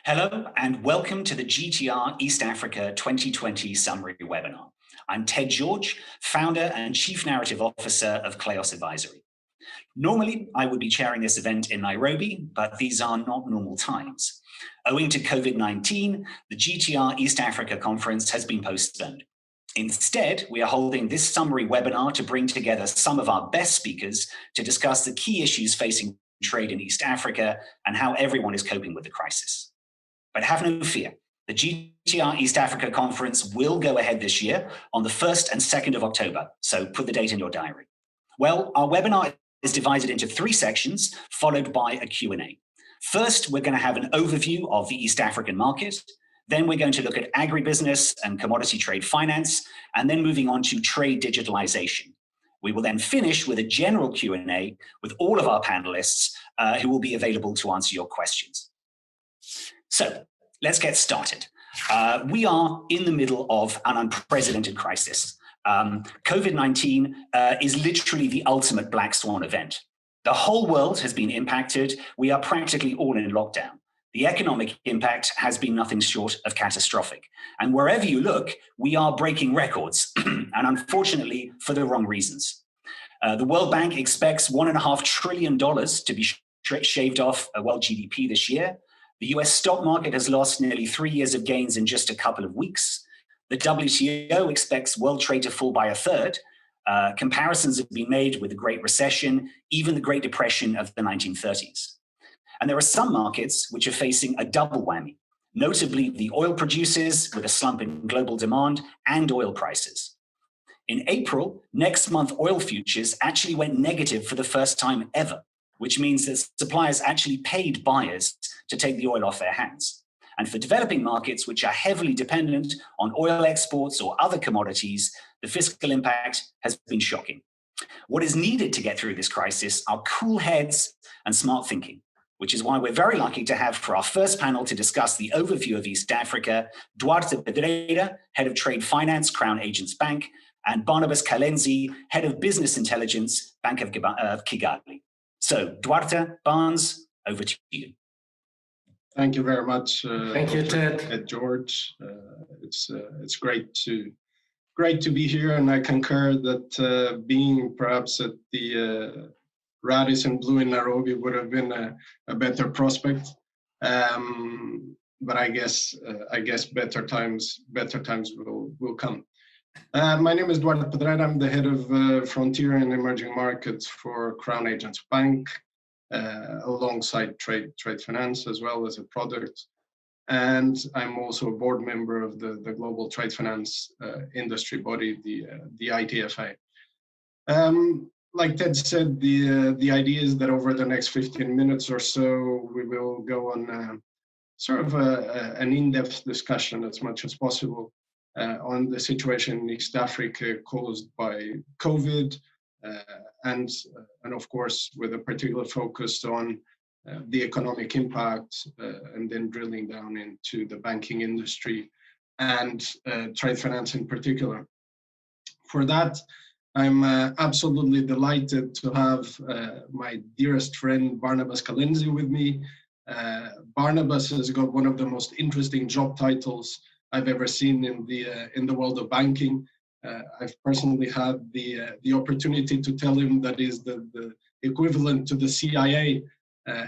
Hello and welcome to the GTR East Africa 2020 summary webinar. I'm Ted George, founder and chief narrative officer of Kleos Advisory. Normally, I would be chairing this event in Nairobi, but these are not normal times. Owing to COVID-19, the GTR East Africa conference has been postponed. Instead, we are holding this summary webinar to bring together some of our best speakers to discuss the key issues facing trade in East Africa and how everyone is coping with the crisis. But have no fear, the GTR East Africa conference will go ahead this year on the 1st and 2nd of October, so put the date in your diary. Well, our webinar is divided into 3 sections, followed by a Q&A. First, we're going to have an overview of the East African market. Then we're going to look at agribusiness and commodity trade finance, and then moving on to trade digitalization. We will then finish with a general Q&A with all of our panelists who will be available to answer your questions. So let's get started. We are in the middle of an unprecedented crisis. COVID-19 is literally the ultimate black swan event. The whole world has been impacted. We are practically all in lockdown. The economic impact has been nothing short of catastrophic. And wherever you look, we are breaking records, and unfortunately for the wrong reasons. The World Bank expects $1.5 trillion to be shaved off world GDP this year. The US stock market has lost nearly 3 years of gains in just a couple of weeks. The WTO expects world trade to fall by 1/3. Comparisons have been made with the Great Recession, even the Great Depression of the 1930s. And there are some markets which are facing a double whammy, notably the oil producers with a slump in global demand and oil prices. In April, next month oil futures actually went negative for the first time ever, which means that suppliers actually paid buyers to take the oil off their hands. And for developing markets, which are heavily dependent on oil exports or other commodities, the fiscal impact has been shocking. What is needed to get through this crisis are cool heads and smart thinking, which is why we're very lucky to have for our first panel to discuss the overview of East Africa, Duarte Pedreira, Head of Trade Finance, Crown Agents Bank, and Barnabas Kalenzi, Head of Business Intelligence, Bank of Kigali. So, Duarte, Barnes, over to you. Thank you very much. Thank you, Ted. George. It's great to be here, and I concur that being perhaps at the Radisson Blu in Nairobi would have been a better prospect. But I guess better times will come. My name is Duarte Pedreira. I'm the head of Frontier and Emerging Markets for Crown Agents Bank, alongside trade finance as well as a product. And I'm also a board member of the global trade finance industry body, the ITFA. Like Ted said, the idea is that over the next 15 minutes or so, we will go on sort of an in-depth discussion as much as possible on the situation in East Africa caused by COVID, and of course with a particular focus on the economic impact, and then drilling down into the banking industry and trade finance in particular. For that, I'm absolutely delighted to have my dearest friend Barnabas Kalenzi with me. Barnabas has got one of the most interesting job titles I've ever seen in the world of banking. I've personally had the opportunity to tell him that is the equivalent to the CIA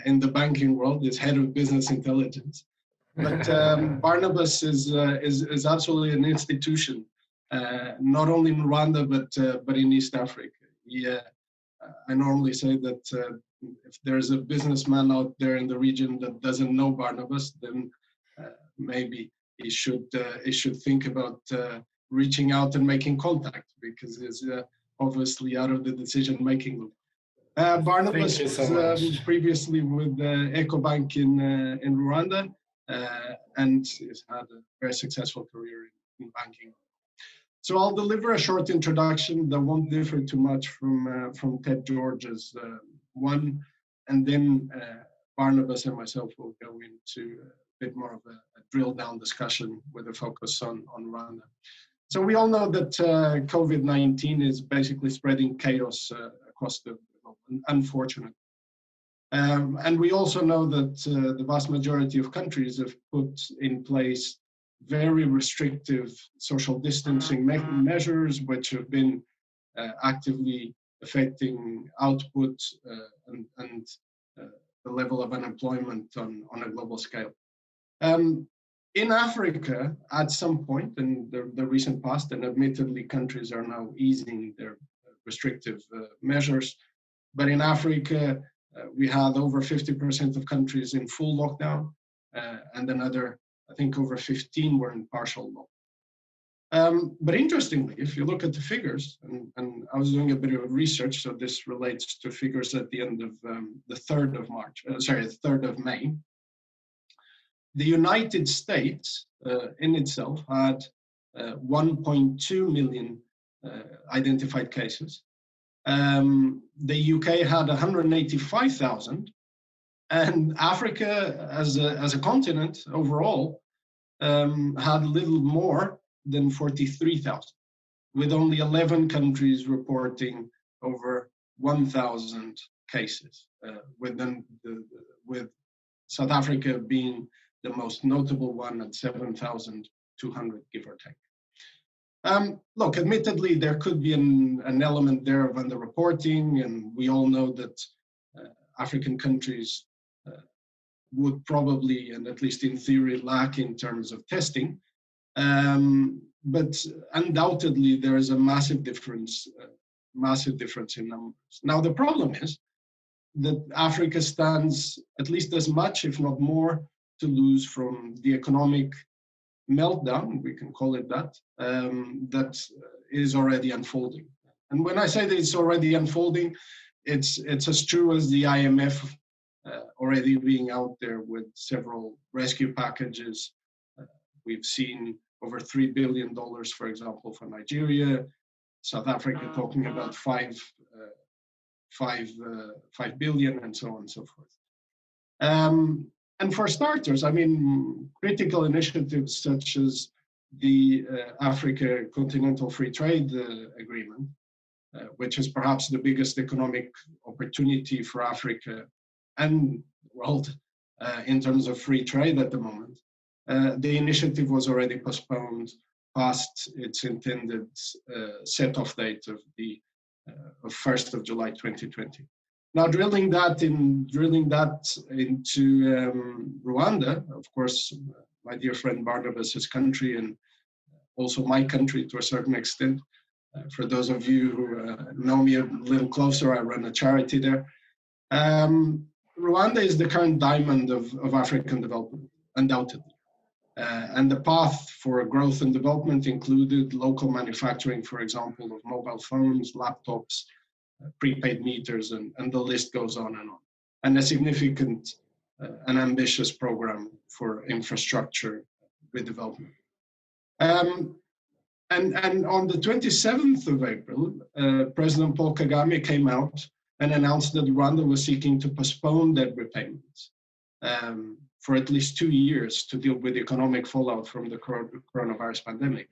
in the banking world, is head of business intelligence. But Barnabas is absolutely an institution, not only in Rwanda but in East Africa. I normally say that if there's a businessman out there in the region that doesn't know Barnabas, then maybe he should think about reaching out and making contact, because he's obviously out of the decision-making loop. Barnabas was previously with EcoBank in Rwanda, and has had a very successful career in banking. So I'll deliver a short introduction that won't differ too much from Ted George's one, and then Barnabas and myself will go into a bit more of a drill down discussion with a focus on Rwanda. So we all know that COVID-19 is basically spreading chaos across the globe, unfortunately. And we also know that the vast majority of countries have put in place very restrictive social distancing measures, which have been actively affecting output and the level of unemployment on a global scale. In Africa, at some point in the recent past, and admittedly countries are now easing their restrictive measures, but in Africa, we had over 50% of countries in full lockdown, and another, I think over 15 were in partial lockdown. But interestingly, if you look at the figures, and I was doing a bit of research, so this relates to figures at the end of the 3rd of March, the 3rd of May. The United States in itself had 1.2 million identified cases. The UK had 185,000, and Africa as a continent overall had little more than 43,000, with only 11 countries reporting over 1,000 cases, with South Africa being the most notable one at 7,200, give or take. Look, admittedly, there could be an element there of underreporting, and we all know that African countries would probably, and at least in theory, lack in terms of testing. But undoubtedly, there is a massive difference in numbers. Now, the problem is that Africa stands at least as much, if not more, to lose from the economic meltdown, we can call it that, that is already unfolding. And when I say that it's already unfolding, it's as true as the IMF already being out there with several rescue packages. We've seen over $3 billion, for example, for Nigeria, South Africa talking about 5 billion, and so on and so forth. And for starters, I mean, critical initiatives such as the Africa Continental Free Trade Agreement, which is perhaps the biggest economic opportunity for Africa and the world in terms of free trade at the moment. The initiative was already postponed past its intended set-off date of the 1st of July 2020. Now, drilling that into Rwanda, of course, my dear friend Barnabas's country, and also my country to a certain extent. For those of you who know me a little closer, I run a charity there. Rwanda is the current diamond of African development, undoubtedly. And the path for growth and development included local manufacturing, for example, of mobile phones, laptops, prepaid meters, and the list goes on, and a significant and ambitious program for infrastructure redevelopment. And on the 27th of April, President Paul Kagame came out and announced that Rwanda was seeking to postpone debt repayments for at least 2 years to deal with the economic fallout from the coronavirus pandemic.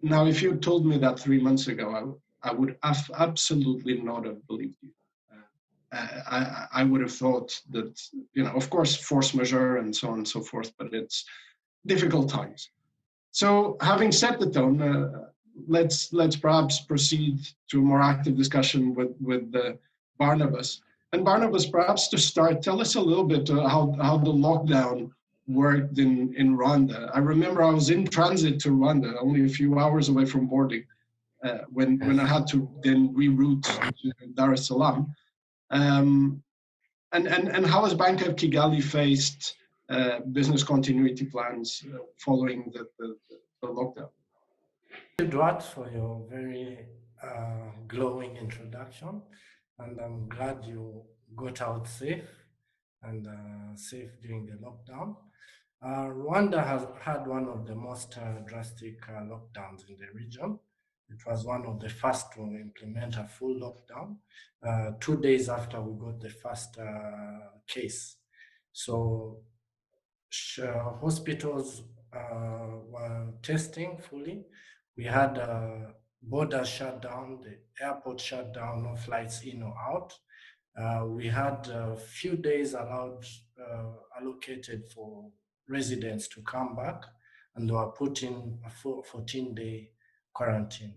Now, if you told me that 3 months ago, I would have absolutely not have believed you. I would have thought that, of course, force majeure and so on and so forth, but it's difficult times. So having set the tone, let's perhaps proceed to a more active discussion with Barnabas. And Barnabas, perhaps to start, tell us a little bit how the lockdown worked in Rwanda. I remember I was in transit to Rwanda, only a few hours away from boarding, when I had to then reroute to Dar es Salaam. And how has Bank of Kigali faced business continuity plans following the lockdown? Thank you, Duarte, for your very glowing introduction, and I'm glad you got out safe and safe during the lockdown. Rwanda has had one of the most drastic lockdowns in the region. It was one of the first to implement a full lockdown 2 days after we got the first case. So hospitals were testing fully. We had borders shut down, the airport shut down, no flights in or out. We had a few days allocated for residents to come back, and they were put in a 14-day quarantine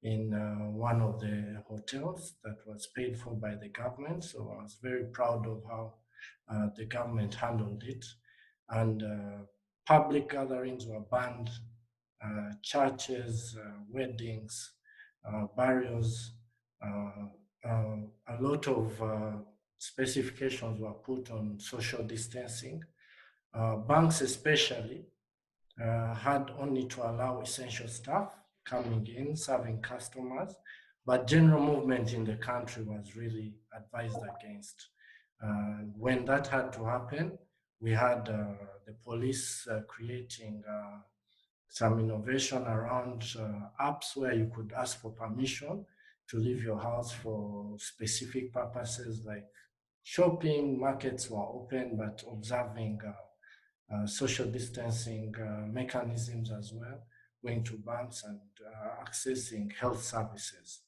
in one of the hotels that was paid for by the government. So I was very proud of how the government handled it. And public gatherings were banned, churches, weddings, burials, a lot of specifications were put on social distancing. Banks especially had only to allow essential staff coming in, serving customers, but general movement in the country was really advised against. When that had to happen, we had the police creating some innovation around apps where you could ask for permission to leave your house for specific purposes like shopping. Markets were open, but observing social distancing mechanisms as well, going to banks and accessing health services.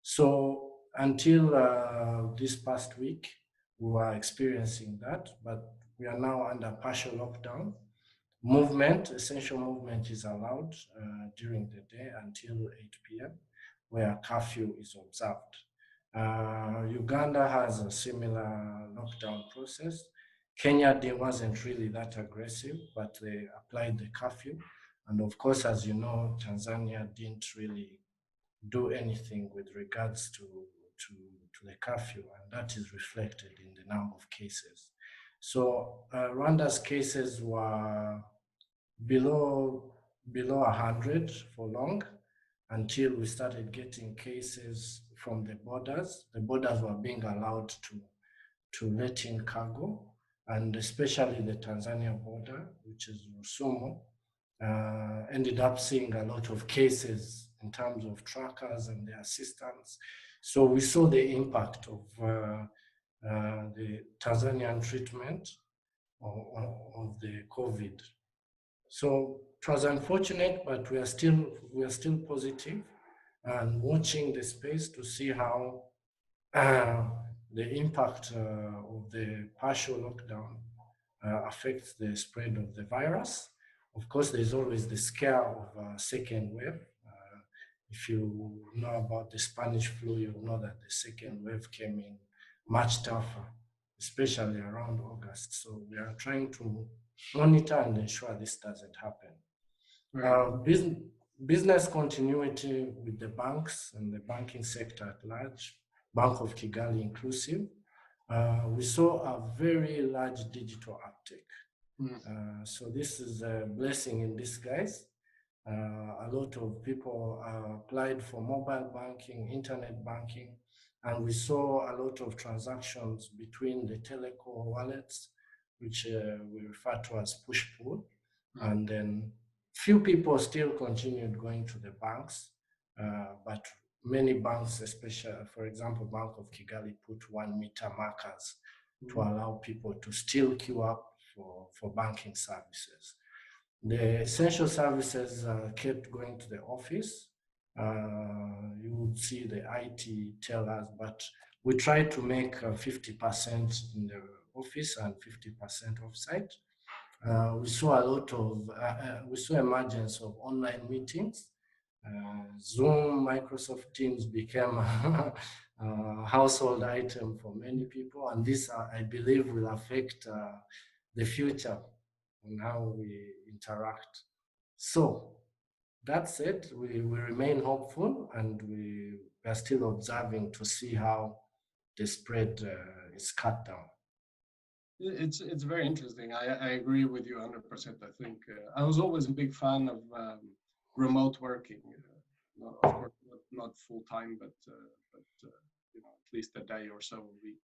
So until this past week, we were experiencing that, but we are now under partial lockdown. Essential movement is allowed during the day until 8 p.m., where curfew is observed. Uganda has a similar lockdown process. Kenya wasn't really that aggressive, but they applied the curfew. And of course, as you know, Tanzania didn't really do anything with regards to the curfew, and that is reflected in the number of cases. So Rwanda's cases were below 100 for long until we started getting cases from the borders. The borders were being allowed to let in cargo, and especially the Tanzania border, which is Rusumo, ended up seeing a lot of cases in terms of truckers and their assistance. So we saw the impact of the Tanzanian treatment of the COVID. So it was unfortunate, but we are still positive and watching the space to see how the impact of the partial lockdown affects the spread of the virus. Of course, there's always the scare of a second wave. If you know about the Spanish flu, you know that the second wave came in much tougher, especially around August. So we are trying to monitor and ensure this doesn't happen. Business continuity with the banks and the banking sector at large, Bank of Kigali inclusive, we saw a very large digital uptake. So this is a blessing in disguise. A lot of people applied for mobile banking, internet banking, and we saw a lot of transactions between the teleco wallets, which we refer to as push-pull, and then few people still continued going to the banks, but many banks, especially, for example, Bank of Kigali, put 1 meter markers to allow people to still queue up for banking services. The essential services kept going to the office. You would see the IT tellers, but we tried to make 50% in the office and 50% offsite. We saw a lot of, we saw emergence of online meetings. Zoom, Microsoft Teams became a household item for many people, and this, I believe, will affect the future on how we interact. So that said, we remain hopeful, and we are still observing to see how the spread is cut down. It's very interesting. I agree with you 100%. I think I was always a big fan of remote working. Of course, not full time, but you know, at least a day or so a week.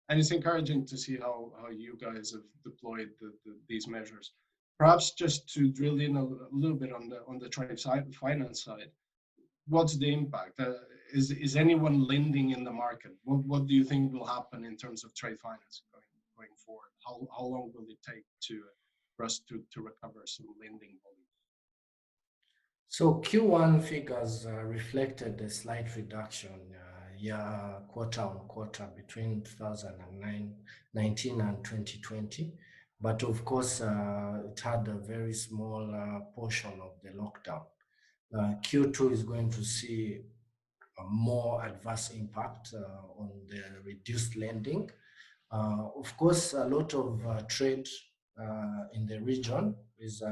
And it's encouraging to see how you guys have deployed these measures. Perhaps just to drill in a little bit on the trade finance side, what's the impact? Is anyone lending in the market? What do you think will happen in terms of trade finance going forward? How long will it take for us to recover some lending volume? So Q1 figures reflected a slight reduction quarter on quarter between 2019 and 2020. But of course, it had a very small portion of the lockdown. Q2 is going to see a more adverse impact on the reduced lending. Of course, a lot of trade in the region is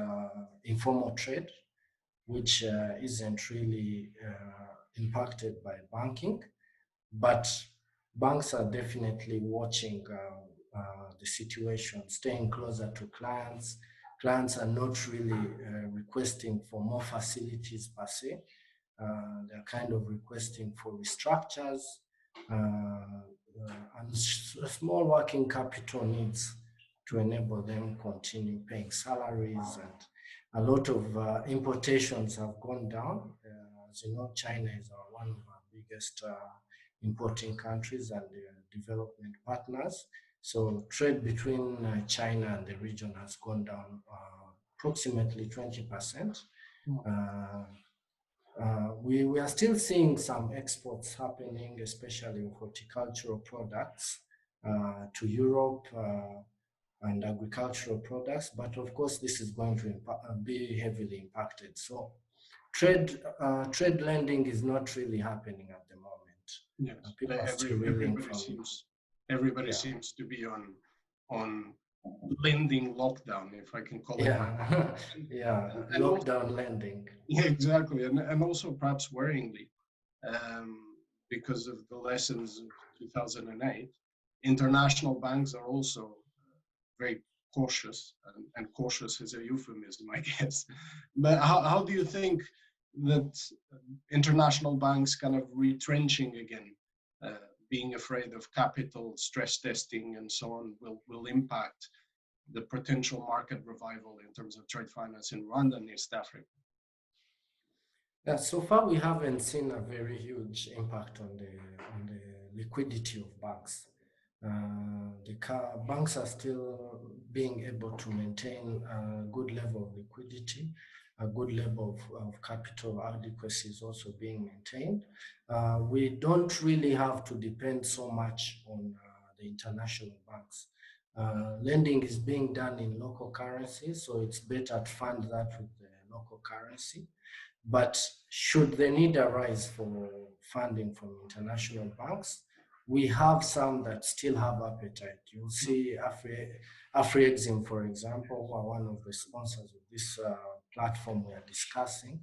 informal trade, which isn't really impacted by banking, but banks are definitely watching the situation, staying closer to clients. Clients are not really requesting for more facilities per se. They're kind of requesting for restructures and small working capital needs to enable them continue paying salaries, and a lot of importations have gone down. As you know, China is one of our biggest importing countries and development partners. So trade between China and the region has gone down approximately 20%. We are still seeing some exports happening, especially of horticultural products to Europe and agricultural products. But of course, this is going to be heavily impacted. So trade lending is not really happening at the moment. Yes, everybody seems to be on lending lockdown, if I can call it. Lockdown lending. Yeah, exactly, and also perhaps worryingly, because of the lessons of 2008, international banks are also very cautious, and cautious is a euphemism, I guess. But how do you think that international banks kind of retrenching again, being afraid of capital stress testing and so on, will impact the potential market revival in terms of trade finance in Rwanda and East Africa? Yeah, so far we haven't seen a very huge impact on the liquidity of banks. Banks are still being able to maintain a good level of liquidity. A good level of capital adequacy is also being maintained. We don't really have to depend so much on the international banks. Lending is being done in local currency, so it's better to fund that with the local currency. But should the need arise for funding from international banks, we have some that still have appetite. You'll see Afri-Exim, for example, who are one of the sponsors of this platform we are discussing,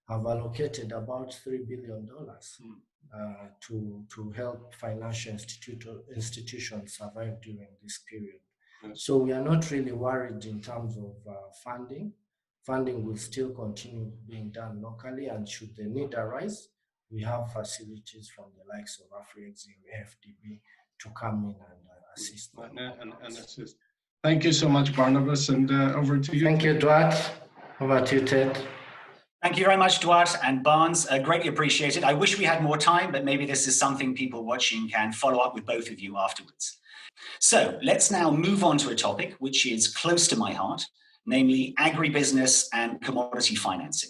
have allocated about $3 billion to help financial institutions survive during this period. Yes. So we are not really worried in terms of funding. Funding will still continue being done locally, and should the need arise, we have facilities from the likes of Afri-Exim, AFDB to come in and assist. And assist. Thank you so much, Barnabas, and over to you. Thank you, Duarte. Over to you, Ted. Thank you very much, Duarte and Barnes. Greatly appreciated. I wish we had more time, but maybe this is something people watching can follow up with both of you afterwards. So let's now move on to a topic which is close to my heart, namely agribusiness and commodity financing.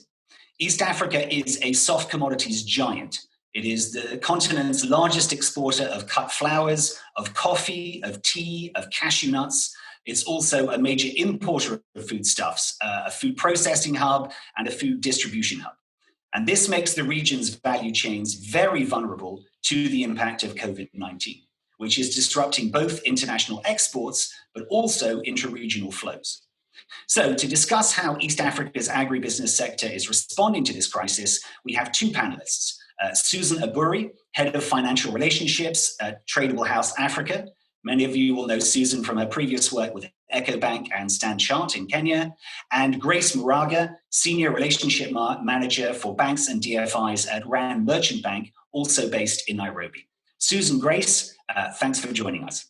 East Africa is a soft commodities giant. It is the continent's largest exporter of cut flowers, of coffee, of tea, of cashew nuts. It's also a major importer of foodstuffs, a food processing hub, and a food distribution hub. And this makes the region's value chains very vulnerable to the impact of COVID-19, which is disrupting both international exports, but also intra-regional flows. So to discuss how East Africa's agribusiness sector is responding to this crisis, we have two panelists. Susan Aburi, Head of Financial Relationships at Tradable House Africa. Many of you will know Susan from her previous work with EcoBank and Stand Chart in Kenya. And Grace Muraga, Senior Relationship Manager for Banks and DFIs at Rand Merchant Bank, also based in Nairobi. Susan, Grace, thanks for joining us.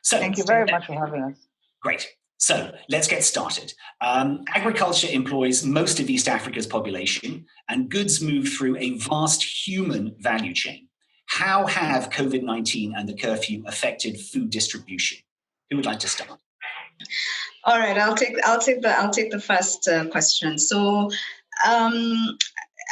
So, thank you very much for having us. Great. So let's get started. Agriculture employs most of East Africa's population, and goods move through a vast human value chain. How have COVID-19 and the curfew affected food distribution? Who would like to start? All right, I'll take the first question. So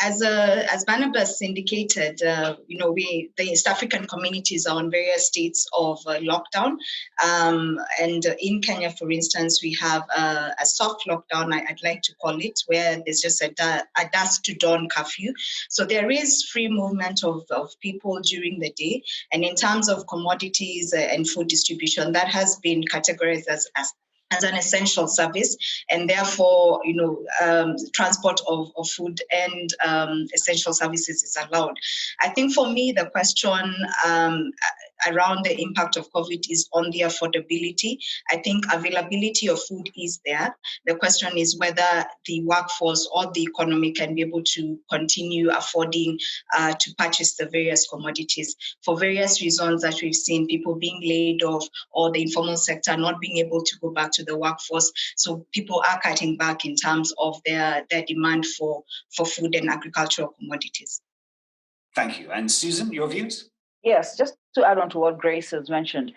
as Barnabas indicated, the East African communities are on various states of lockdown. And in Kenya, for instance, we have a soft lockdown, I'd like to call it, where there's just a dusk to dawn curfew. So there is free movement of people during the day. And in terms of commodities and food distribution, that has been categorized as an essential service, and therefore, transport of food and essential services is allowed. I think for me, the question around the impact of COVID is on the affordability. I think availability of food is there. The question is whether the workforce or the economy can be able to continue affording to purchase the various commodities. For various reasons that we've seen, people being laid off or the informal sector not being able to go back to the workforce. So people are cutting back in terms of their demand for food and agricultural commodities. Thank you. And Susan, your views? Yes, just to add on to what Grace has mentioned,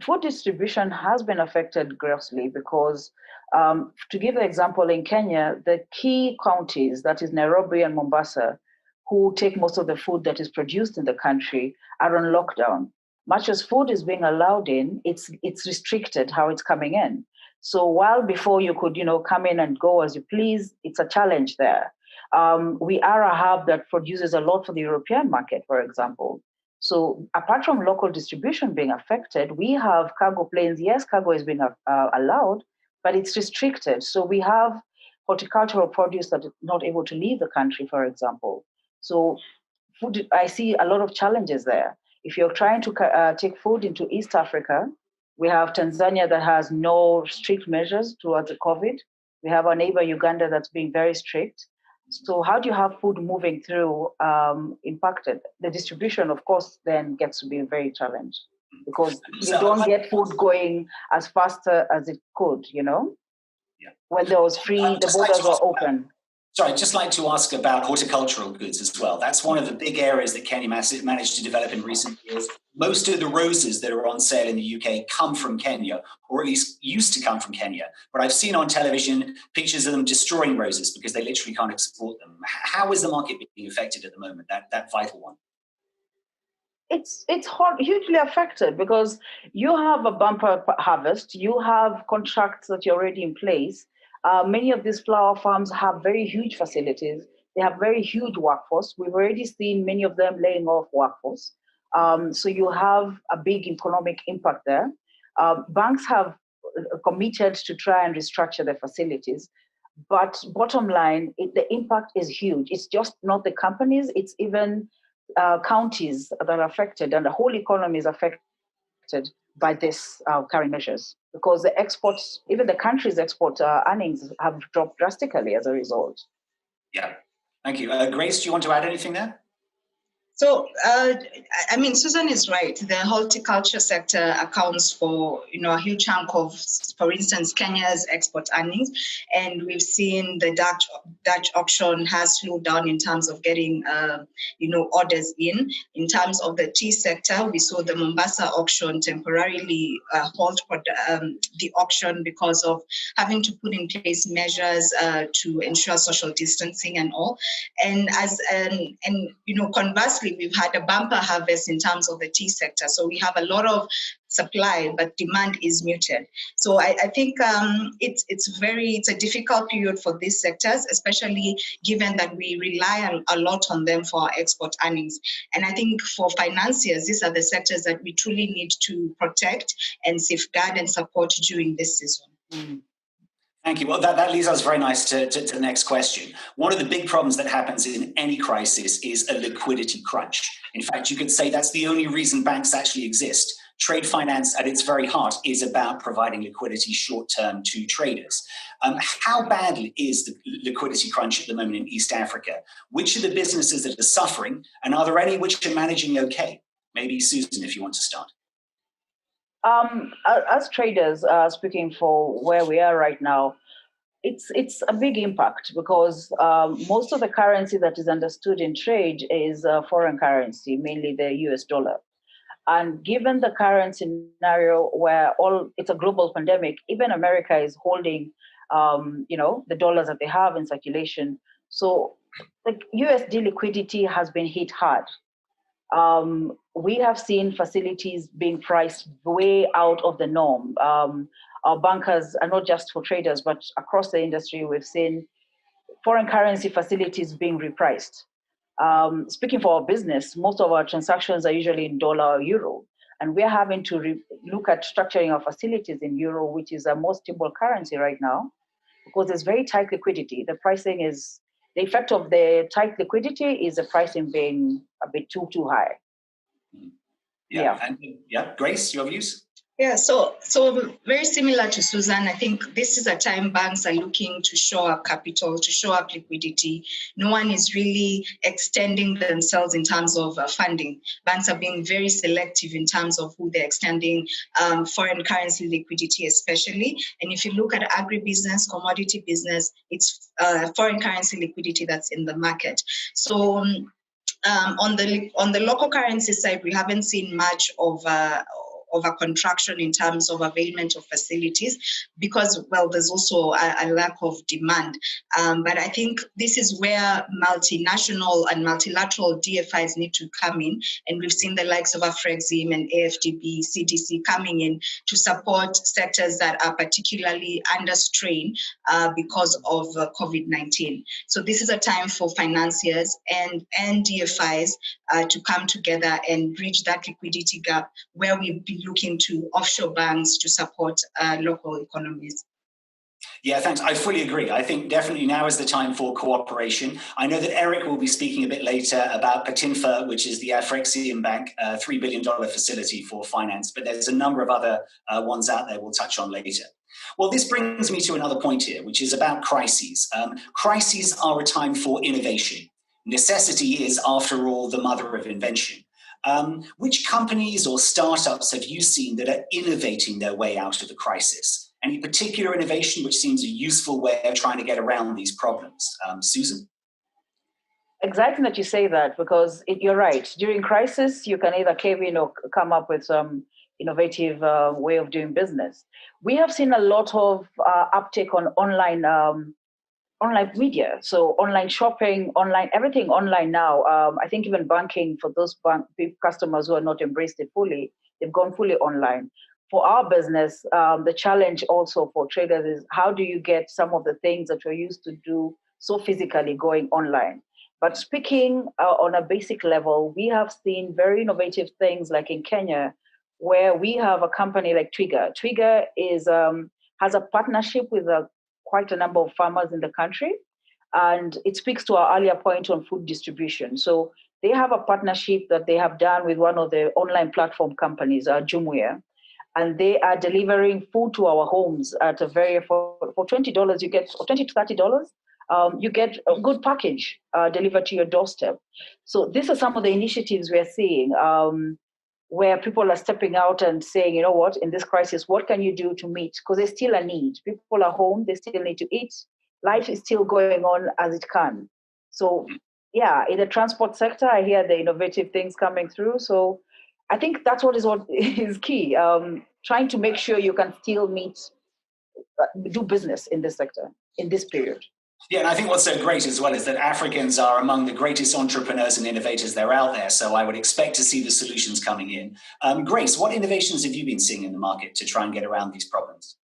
food distribution has been affected grossly because, to give an example, in Kenya, the key counties, that is Nairobi and Mombasa, who take most of the food that is produced in the country, are on lockdown. Much as food is being allowed in, it's restricted how it's coming in. So while before you could, come in and go as you please, it's a challenge there. We are a hub that produces a lot for the European market, for example. So apart from local distribution being affected, we have cargo planes. Yes, cargo is being allowed, but it's restricted. So we have horticultural produce that is not able to leave the country, for example. So food, I see a lot of challenges there. If you're trying to take food into East Africa, we have Tanzania that has no strict measures towards the COVID. We have our neighbor Uganda that's being very strict. So how do you have food moving through impacted? The distribution, of course, then gets to be very challenged because you don't get food going as fast as it could, Yeah. When there was free, the borders were open. Sorry, I'd just like to ask about horticultural goods as well. That's one of the big areas that Kenya managed to develop in recent years. Most of the roses that are on sale in the UK come from Kenya, or at least used to come from Kenya. But I've seen on television pictures of them destroying roses because they literally can't export them. How is the market being affected at the moment, that vital one? It's hugely affected because you have a bumper harvest, you have contracts that are already in place. Many of these flower farms have very huge facilities. They have very huge workforce. We've already seen many of them laying off workforce. So you have a big economic impact there. Banks have committed to try and restructure their facilities. But bottom line, the impact is huge. It's just not the companies, it's even counties that are affected, and the whole economy is affected by this current measures because the exports, even the country's export earnings have dropped drastically as a result. Yeah, thank you. Grace, do you want to add anything there? So, Susan is right. The horticulture sector accounts for, a huge chunk of, for instance, Kenya's export earnings. And we've seen the Dutch auction has slowed down in terms of getting, orders in. In terms of the tea sector, we saw the Mombasa auction temporarily halt the auction because of having to put in place measures to ensure social distancing and all. And conversely, we've had a bumper harvest in terms of the tea sector. So we have a lot of supply, but demand is muted. So I think it's a difficult period for these sectors, especially given that we rely a lot on them for our export earnings. And I think for financiers, these are the sectors that we truly need to protect and safeguard and support during this season. Mm. Thank you. Well, that leads us very nice to the next question. One of the big problems that happens in any crisis is a liquidity crunch. In fact, you could say that's the only reason banks actually exist. Trade finance at its very heart is about providing liquidity short-term to traders. How bad is the liquidity crunch at the moment in East Africa? Which are the businesses that are suffering, and are there any which are managing okay? Maybe Susan, if you want to start. As traders, speaking for where we are right now, it's a big impact because most of the currency that is understood in trade is foreign currency, mainly the US dollar. And given the current scenario where it's a global pandemic, even America is holding, the dollars that they have in circulation. So the USD liquidity has been hit hard. We have seen facilities being priced way out of the norm. Our bankers are not just for traders, but across the industry, we've seen foreign currency facilities being repriced. Speaking for our business, most of our transactions are usually in dollar or euro, and we're having to look at structuring our facilities in euro, which is a more stable currency right now, because there's very tight liquidity. The effect of the tight liquidity is the pricing being a bit too high. Yeah. And Grace, your views? Yeah, so very similar to Susan, I think this is a time banks are looking to shore up capital, to shore up liquidity. No one is really extending themselves in terms of funding. Banks are being very selective in terms of who they're extending foreign currency liquidity, especially. And if you look at agribusiness, commodity business, it's foreign currency liquidity that's in the market. So on the local currency side, we haven't seen much of a contraction in terms of availment of facilities because, well, there's also a lack of demand. But I think this is where multinational and multilateral DFIs need to come in. And we've seen the likes of Afrexim and AFDB, CDC coming in to support sectors that are particularly under strain because of COVID-19. So this is a time for financiers and DFIs to come together and bridge that liquidity gap where we'll be looking to offshore banks to support local economies. Yeah, thanks. I fully agree. I think definitely now is the time for cooperation. I know that Eric will be speaking a bit later about Patinfa, which is the Afrexim Bank $3 billion facility for finance, but there's a number of other ones out there we'll touch on later. Well, this brings me to another point here, which is about crises. Crises are a time for innovation. Necessity is, after all, the mother of invention. Which companies or startups have you seen that are innovating their way out of the crisis? Any particular innovation which seems a useful way of trying to get around these problems? Susan? Exciting that you say that, because you're right. During crisis, you can either cave in or come up with some innovative way of doing business. We have seen a lot of uptake on online media, so online shopping, online everything online now. I think even banking for those customers who are not embraced it fully, they've gone fully online. For our business, the challenge also for traders is how do you get some of the things that we're used to do so physically going online? But speaking on a basic level, we have seen very innovative things like in Kenya, where we have a company like Twiga. Twiga has a partnership with quite a number of farmers in the country, and it speaks to our earlier point on food distribution. So they have a partnership that they have done with one of the online platform companies, Jumuia, and they are delivering food to our homes at a for $20 you get, or $20 to $30, you get a good package delivered to your doorstep. So these are some of the initiatives we're seeing where people are stepping out and saying, you know what, in this crisis, what can you do to meet? Because there's still a need. People are home, they still need to eat. Life is still going on as it can. So yeah, in the transport sector, I hear the innovative things coming through. So I think that's what is key, trying to make sure you can still do business in this sector, in this period. Yeah, and I think what's so great as well is that Africans are among the greatest entrepreneurs and innovators that are out there. So I would expect to see the solutions coming in. Grace, what innovations have you been seeing in the market to try and get around these problems?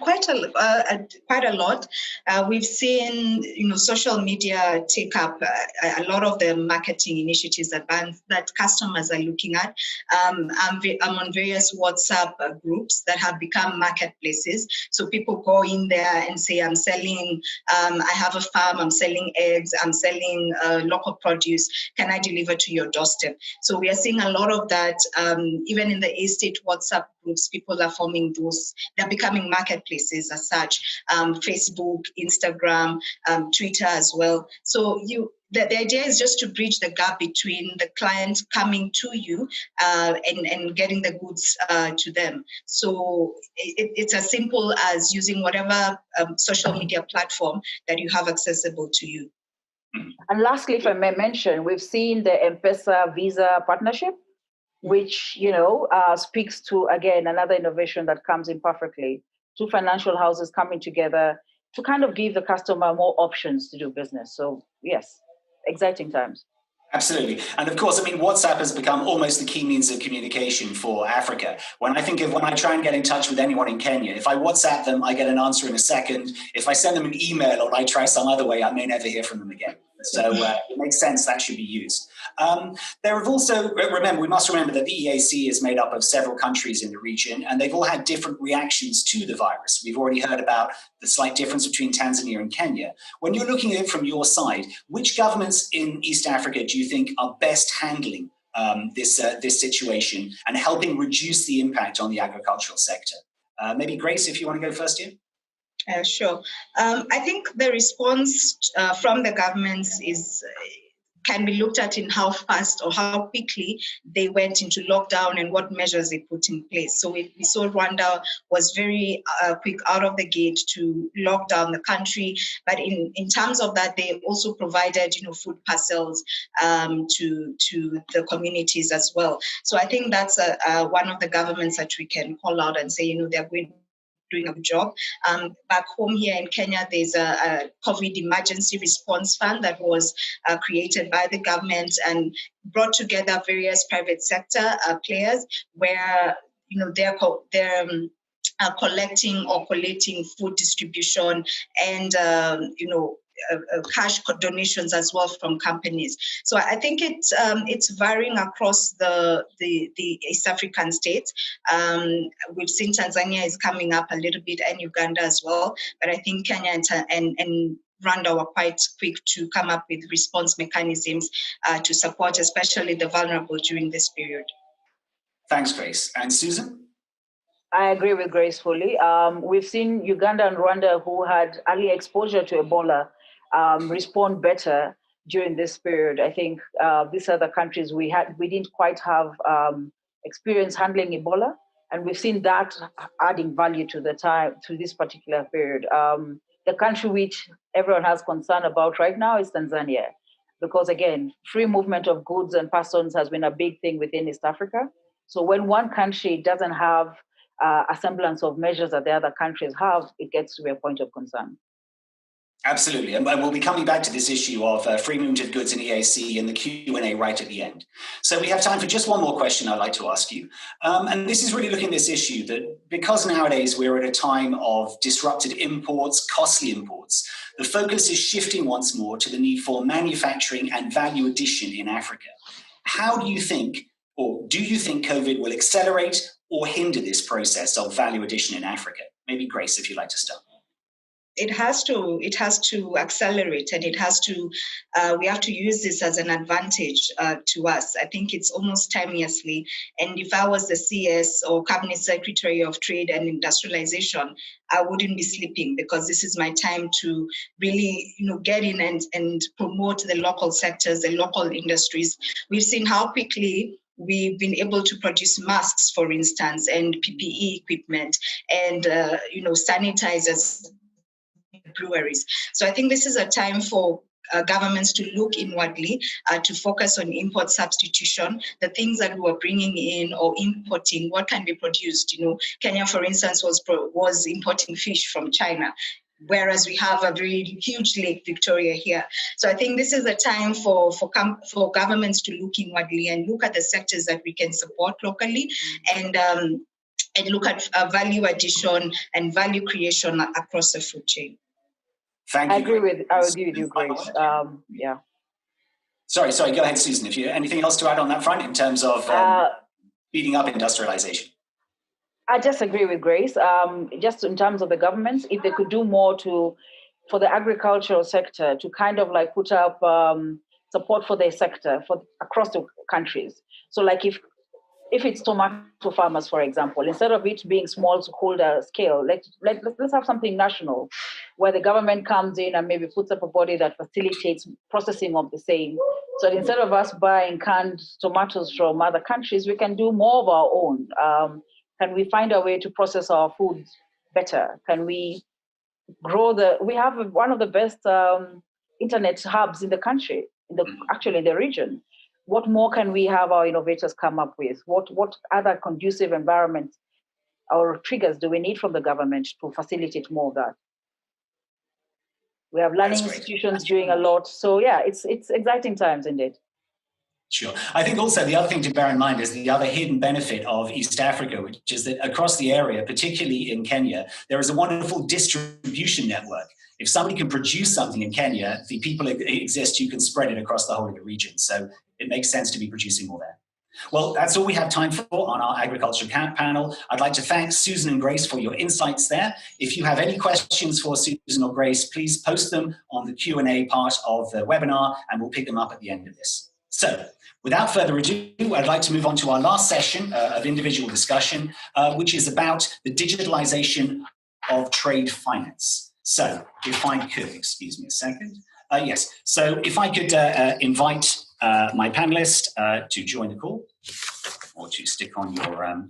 Quite a lot. We've seen, social media take up a lot of the marketing initiatives that customers are looking at. I'm on various WhatsApp groups that have become marketplaces. So people go in there and say, I'm selling, I have a farm, I'm selling eggs, I'm selling local produce. Can I deliver to your doorstep? So we are seeing a lot of that. Even in the estate WhatsApp groups, people are forming those. They're becoming marketplaces as such, Facebook, Instagram, Twitter as well. So the idea is just to bridge the gap between the client coming to you and getting the goods to them. So it's as simple as using whatever social media platform that you have accessible to you. And lastly, if I may mention, we've seen the M-Pesa Visa partnership, which speaks to, again, another innovation that comes in perfectly. Two financial houses coming together to kind of give the customer more options to do business. So yes, exciting times. Absolutely. And of course, I mean, WhatsApp has become almost the key means of communication for Africa. When I try and get in touch with anyone in Kenya, if I WhatsApp them, I get an answer in a second. If I send them an email or I try some other way, I may never hear from them again. So it makes sense that should be used. There have also, we must remember that the EAC is made up of several countries in the region, and they've all had different reactions to the virus. We've already heard about the slight difference between Tanzania and Kenya. When you're looking at it from your side, which governments in East Africa do you think are best handling this situation and helping reduce the impact on the agricultural sector? Maybe Grace, if you want to go first here. Sure. I think the response from the governments can be looked at in how fast or how quickly they went into lockdown and what measures they put in place. So we saw Rwanda was very quick out of the gate to lock down the country. But in terms of that, they also provided, food parcels to the communities as well. So I think that's one of the governments that we can call out and say, they're doing a good job. Back home here in Kenya, there's a COVID emergency response fund that was created by the government and brought together various private sector players where they're collecting or collating food distribution and cash donations as well from companies. So I think it's varying across the East African states. We've seen Tanzania is coming up a little bit and Uganda as well, but I think Kenya and Rwanda were quite quick to come up with response mechanisms to support especially the vulnerable during this period. Thanks, Grace. And Susan? I agree with Grace fully. We've seen Uganda and Rwanda, who had early exposure to Ebola, respond better during this period. I think these are the countries we didn't quite have experience handling Ebola, and we've seen that adding value to this particular period. The country which everyone has concern about right now is Tanzania, because again, free movement of goods and persons has been a big thing within East Africa. So when one country doesn't have a semblance of measures that the other countries have, it gets to be a point of concern. Absolutely, and we'll be coming back to this issue of free movement of goods in EAC in the Q&A right at the end. So we have time for just one more question I'd like to ask you. And this is really looking at this issue that because nowadays we're at a time of disrupted imports, costly imports, the focus is shifting once more to the need for manufacturing and value addition in Africa. How do you think, or do you think COVID will accelerate or hinder this process of value addition in Africa? Maybe Grace, if you'd like to start. It has to accelerate, and we have to use this as an advantage to us. I think it's almost timelessly. And if I was the CS or Cabinet Secretary of Trade and Industrialization, I wouldn't be sleeping, because this is my time to really, get in and promote the local sectors, the local industries. We've seen how quickly we've been able to produce masks, for instance, and PPE equipment, and sanitizers, breweries. So I think this is a time for governments to look inwardly, to focus on import substitution, the things that we were bringing in or importing, what can be produced. Kenya, for instance, was importing fish from China, whereas we have a very huge Lake Victoria here. So I think this is a time for governments to look inwardly and look at the sectors that we can support locally, and look at value addition and value creation across the food chain. Thank you. I agree with you, Grace. Yeah. Sorry. Go ahead, Susan. If you anything else to add on that front in terms of speeding up industrialization? I just agree with Grace. Just in terms of the governments, if they could do more for the agricultural sector to kind of like put up support for their sector across the countries. So like if it's tomato farmers, for example, instead of it being smallholder scale, let's have something national where the government comes in and maybe puts up a body that facilitates processing of the same. So instead of us buying canned tomatoes from other countries, we can do more of our own. Can we find a way to process our foods better? Can we grow we have one of the best internet hubs in the country, in the region. What more can we have our innovators come up with? What other conducive environments or triggers do we need from the government to facilitate more of that? We have learning institutions doing a lot. So yeah, it's exciting times indeed. Sure. I think also the other thing to bear in mind is the other hidden benefit of East Africa, which is that across the area, particularly in Kenya, there is a wonderful distribution network. If somebody can produce something in Kenya, the people exist, you can spread it across the whole of the region. So it makes sense to be producing more there. Well, that's all we have time for on our agriculture panel. I'd like to thank Susan and Grace for your insights there. If you have any questions for Susan or Grace, please post them on the Q&A part of the webinar, and we'll pick them up at the end of this. So, without further ado, I'd like to move on to our last session of individual discussion, which is about the digitalization of trade finance. So, if I could, excuse me a second. Yes, so if I could invite my panelist to join the call, or to stick on your,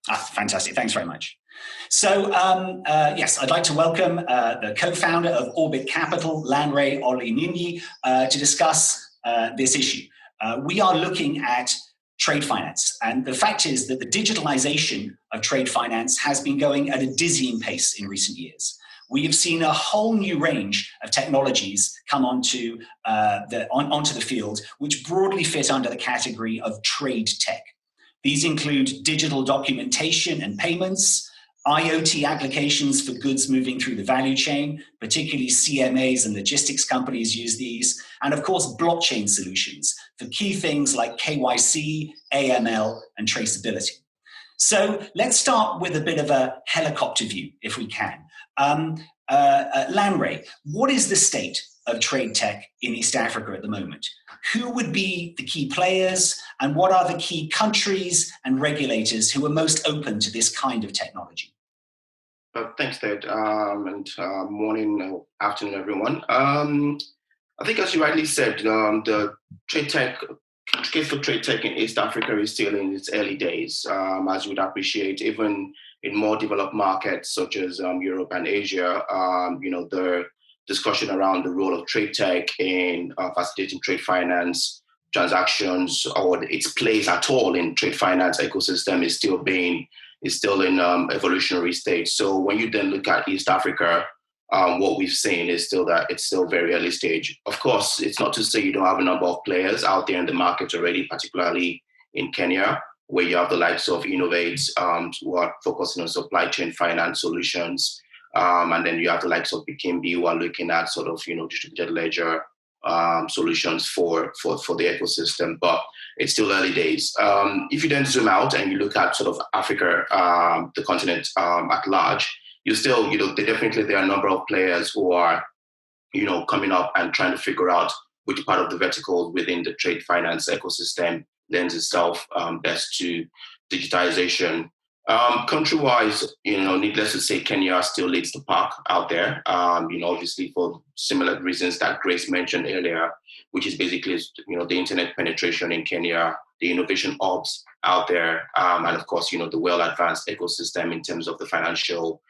fantastic, thanks very much. So, yes, I'd like to welcome the co-founder of Orbit Capital, Lanre Olininyi, to discuss this issue. We are looking at trade finance, and the fact is that the digitalization of trade finance has been going at a dizzying pace in recent years. We have seen a whole new range of technologies come onto the field, which broadly fit under the category of trade tech. These include digital documentation and payments, IoT applications for goods moving through the value chain, particularly CMAs and logistics companies use these, and of course, blockchain solutions for key things like KYC, AML, and traceability. So let's start with a bit of a helicopter view, if we can. Lanre, what is the state of trade tech in East Africa at the moment? Who would be the key players, and what are the key countries and regulators who are most open to this kind of technology? Thanks, Ted, and morning, afternoon, everyone. I think, as you rightly said, the trade tech case for trade tech in East Africa is still in its early days, as you would appreciate. Even in more developed markets such as Europe and Asia, the discussion around the role of trade tech in facilitating trade finance transactions, or its place at all in trade finance ecosystem, is still in evolutionary stage. So when you then look at East Africa, what we've seen is still that it's still very early stage. Of course, it's not to say you don't have a number of players out there in the market already, particularly in Kenya, where you have the likes of Innovate, who are focusing on supply chain finance solutions. And then you have the likes of Bikimbi, who are looking at sort of, distributed ledger solutions for the ecosystem. But it's still early days. If you then zoom out and you look at sort of Africa, the continent at large, you still, there are a number of players who are, coming up and trying to figure out which part of the vertical within the trade finance ecosystem lends itself best to digitization. Country-wise, needless to say, Kenya still leads the pack out there, obviously for similar reasons that Grace mentioned earlier, which is basically, the internet penetration in Kenya, the innovation hubs out there, and of course, the well-advanced ecosystem in terms of the financial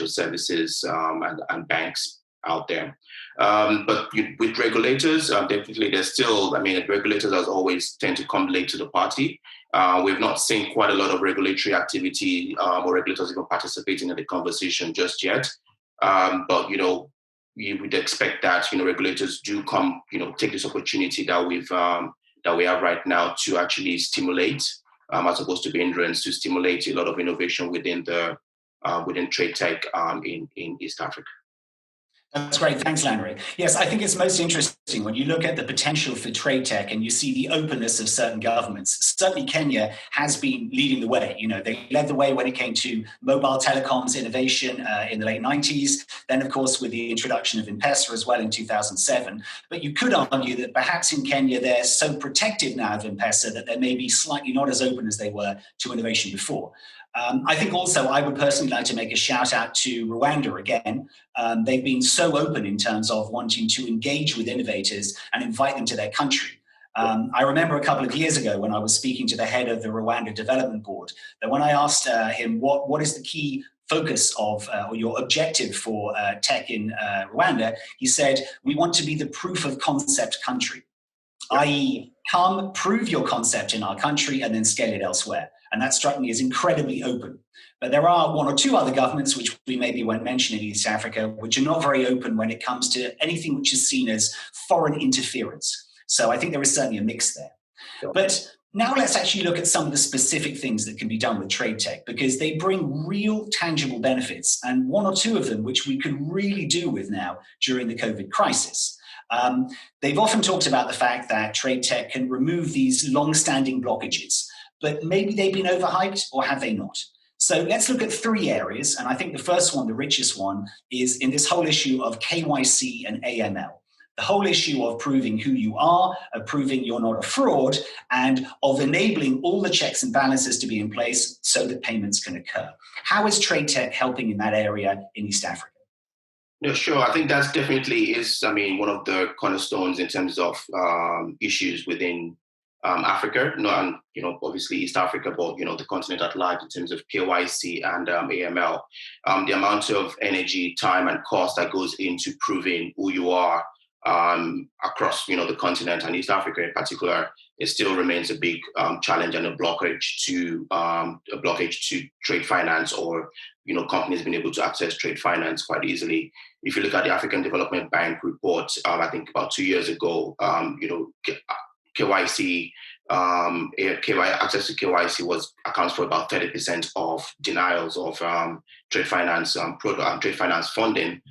services and banks out there. But with regulators, definitely there's still, regulators as always tend to come late to the party. We've not seen quite a lot of regulatory activity or regulators even participating in the conversation just yet. But, we would expect that, regulators do come, take this opportunity that we have right now to actually stimulate, as opposed to be hindrance, to stimulate a lot of innovation within trade tech in East Africa. That's great. Thanks, Lanre. Yes, I think it's most interesting when you look at the potential for trade tech and you see the openness of certain governments. Certainly Kenya has been leading the way. They led the way when it came to mobile telecoms innovation in the late 90s. Then, of course, with the introduction of M-Pesa as well in 2007. But you could argue that perhaps in Kenya, they're so protective now of M-Pesa that they may be slightly not as open as they were to innovation before. I think also I would personally like to make a shout out to Rwanda again. They've been so open in terms of wanting to engage with innovators and invite them to their country. I remember a couple of years ago when I was speaking to the head of the Rwanda Development Board, that when I asked him what is the key focus of or your objective for tech in Rwanda, he said, we want to be the proof of concept country, i.e. come prove your concept in our country and then scale it elsewhere. And that struck me as incredibly open. But there are one or two other governments, which we maybe won't mention in East Africa, which are not very open when it comes to anything which is seen as foreign interference. So I think there is certainly a mix there. But now let's actually look at some of the specific things that can be done with trade tech, because they bring real tangible benefits, and one or two of them which we could really do with now during the COVID crisis. They've often talked about the fact that trade tech can remove these long-standing blockages, but maybe they've been overhyped, or have they not? So let's look at three areas, and I think the first one, the richest one, is in this whole issue of KYC and AML. The whole issue of proving who you are, of proving you're not a fraud, and of enabling all the checks and balances to be in place so that payments can occur. How is trade tech helping in that area in East Africa? No, sure. I think that's definitely is, one of the cornerstones in terms of issues within Africa, and obviously East Africa, but the continent at large in terms of KYC and AML. The amount of energy, time, and cost that goes into proving who you are across the continent, and East Africa in particular, it still remains a big challenge and a blockage to trade finance, or companies being able to access trade finance quite easily. If you look at the African Development Bank report, I think about 2 years ago, KYC, access to KYC accounts for about 30% of denials of trade finance trade finance funding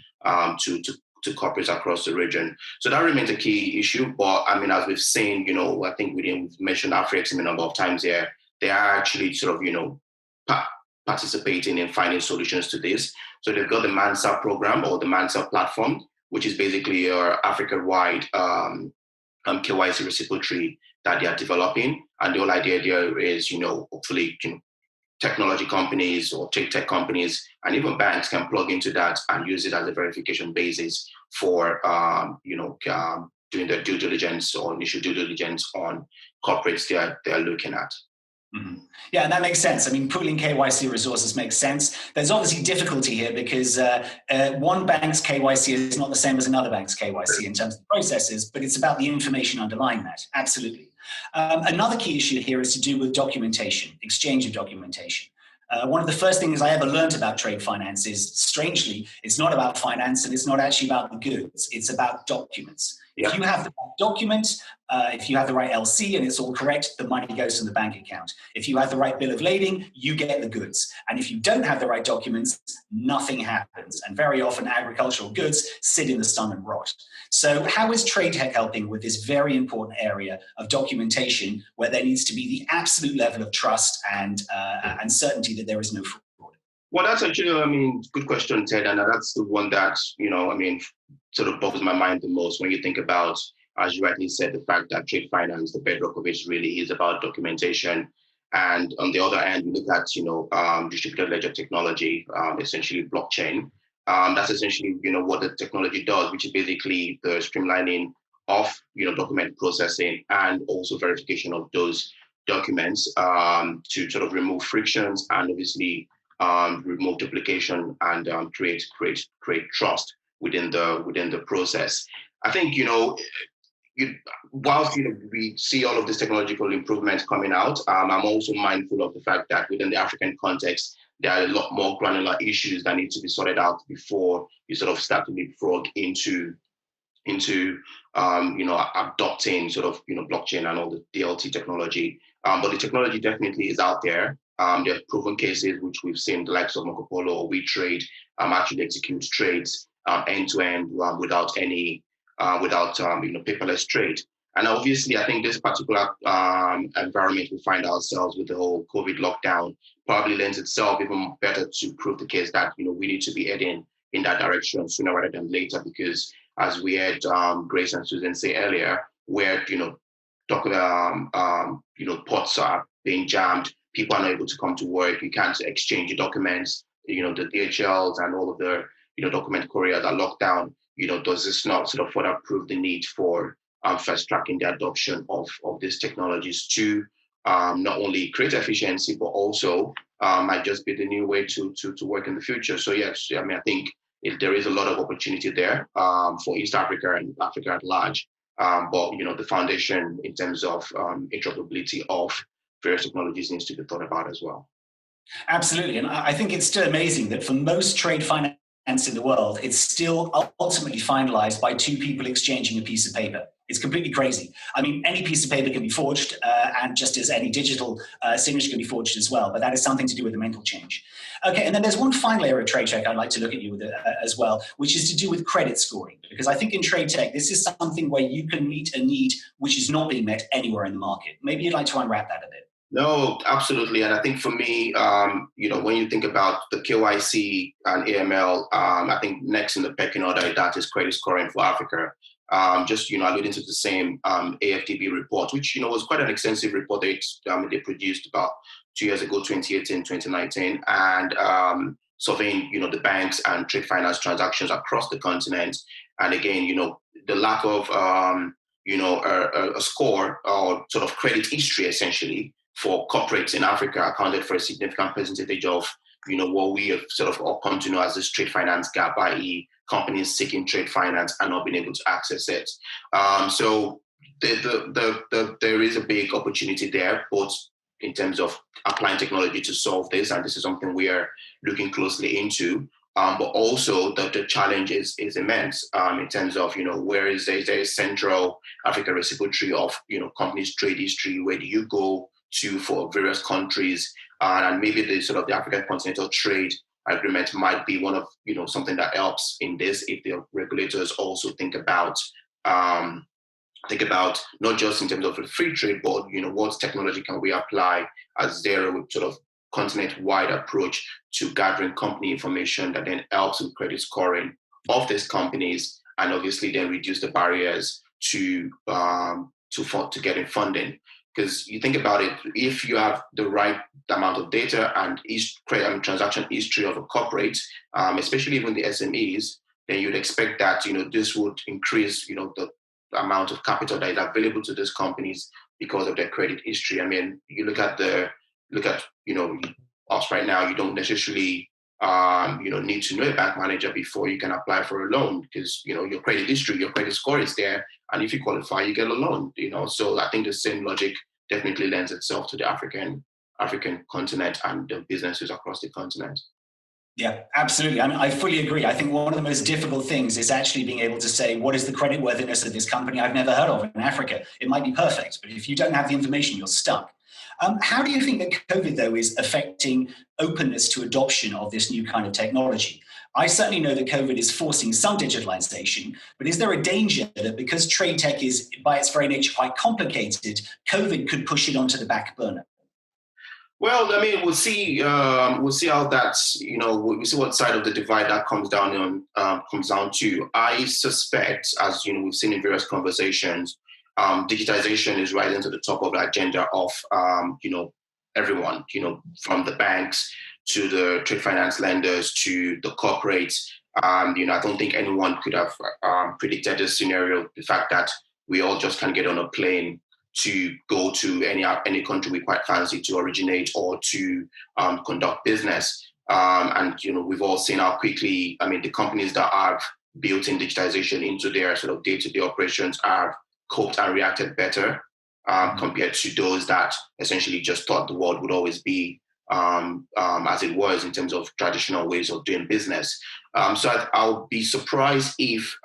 to corporates across the region. So that remains a key issue. But as we've seen, I think we've mentioned Afrexim a number of times here, they are actually sort of, participating in finding solutions to this. So they've got the MANSA program, or the MANSA platform, which is basically your Africa-wide KYC repository that they are developing. And the whole idea there is, hopefully, technology companies or tech companies and even banks can plug into that and use it as a verification basis for, doing their due diligence or initial due diligence on corporates they're looking at. Mm-hmm. Yeah, and that makes sense. Pooling KYC resources makes sense. There's obviously difficulty here because one bank's KYC is not the same as another bank's KYC in terms of the processes, but it's about the information underlying that. Absolutely. Another key issue here is to do with documentation, exchange of documentation. One of the first things I ever learned about trade finance is, strangely, it's not about finance and it's not actually about the goods. It's about documents. If you have the right document, if you have the right LC and it's all correct, the money goes to the bank account. If you have the right bill of lading, you get the goods. And if you don't have the right documents, nothing happens. And very often agricultural goods sit in the sun and rot. So how is trade tech helping with this very important area of documentation, where there needs to be the absolute level of trust and certainty that there is no fraud? Well, that's actually, good question, Ted. And that's the one that, sort of boggles my mind the most when you think about, as you rightly said, the fact that trade finance, the bedrock of it really is about documentation. And on the other hand, you look at, distributed ledger technology, essentially blockchain. That's essentially, what the technology does, which is basically the streamlining of, document processing and also verification of those documents to sort of remove frictions and obviously remove duplication and create trust within the process. I think, whilst we see all of these technological improvements coming out, I'm also mindful of the fact that within the African context, there are a lot more granular issues that need to be sorted out before you sort of start to leapfrog into adopting sort of blockchain and all the DLT technology. But the technology definitely is out there. There are proven cases which we've seen, the likes of Marco Polo or WeTrade actually execute trades end to end without paperless trade. And obviously, I think this particular environment we find ourselves with the whole COVID lockdown probably lends itself even better to prove the case that we need to be heading in that direction sooner rather than later. Because as we heard Grace and Susan say earlier, where ports are being jammed, people are not able to come to work, you can't exchange your documents, the DHLs and all of the document couriers are locked down. Does this not sort of further prove the need for fast tracking the adoption of these technologies to not only create efficiency, but also might just be the new way to work in the future. So yes, I think there is a lot of opportunity there for East Africa and Africa at large. But the foundation in terms of interoperability of various technologies needs to be thought about as well. Absolutely. And I think it's still amazing that for most trade finance in the world, it's still ultimately finalized by two people exchanging a piece of paper. It's completely crazy. I mean, any piece of paper can be forged, and just as any digital signature can be forged as well, but that is something to do with the mental change. Okay, and then there's one final area of trade tech I'd like to look at you with as well, which is to do with credit scoring. Because I think in trade tech, this is something where you can meet a need which is not being met anywhere in the market. Maybe you'd like to unwrap that a bit. No, absolutely. And I think for me, when you think about the KYC and AML, I think next in the pecking order, that is credit scoring for Africa. Alluding to the same AFDB report, which, was quite an extensive report they produced about 2 years ago, 2018, 2019, and surveying, the banks and trade finance transactions across the continent. And again, the lack of, a score or sort of credit history, essentially, for corporates in Africa accounted for a significant percentage of, what we have sort of all come to know as this trade finance gap, i.e. companies seeking trade finance and not being able to access it. So there is a big opportunity there, both in terms of applying technology to solve this, and this is something we are looking closely into. But also the challenge is immense in terms of, where is there a central Africa repository of, companies' trade history? Where do you go to for various countries? And maybe the sort of the African Continental Trade Agreement might be one of, something that helps in this if the regulators also think about not just in terms of a free trade, but, what technology can we apply as their sort of continent-wide approach to gathering company information that then helps with credit scoring of these companies, and obviously then reduce the barriers to getting funding. Because you think about it, if you have the right amount of data and transaction history of a corporate, especially even the SMEs, then you'd expect that this would increase the amount of capital that is available to these companies because of their credit history. I mean, you look at us right now. You don't necessarily need to know a bank manager before you can apply for a loan, because your credit history, your credit score is there, and if you qualify, you get a loan. So I think the same logic definitely lends itself to the African continent and the businesses across the continent. Yeah, absolutely. I mean, I fully agree. I think one of the most difficult things is actually being able to say, what is the creditworthiness of this company I've never heard of in Africa? It might be perfect, but if you don't have the information, you're stuck. How do you think that COVID, though, is affecting openness to adoption of this new kind of technology? I certainly know that COVID is forcing some digitalization, but is there a danger that because trade tech is, by its very nature, quite complicated, COVID could push it onto the back burner? Well, I mean, we'll see how that's, we see what side of the divide that comes down to. I suspect, as we've seen in various conversations, digitization is rising to the top of the agenda of everyone, from the banks to the trade finance lenders to the corporates. I don't think anyone could have predicted this scenario. The fact that we all just can get on a plane to go to any country we quite fancy to originate or to conduct business. And we've all seen how quickly, the companies that have built in digitization into their sort of day-to-day operations have coped and reacted better compared to those that essentially just thought the world would always be as it was in terms of traditional ways of doing business. So I'll be surprised if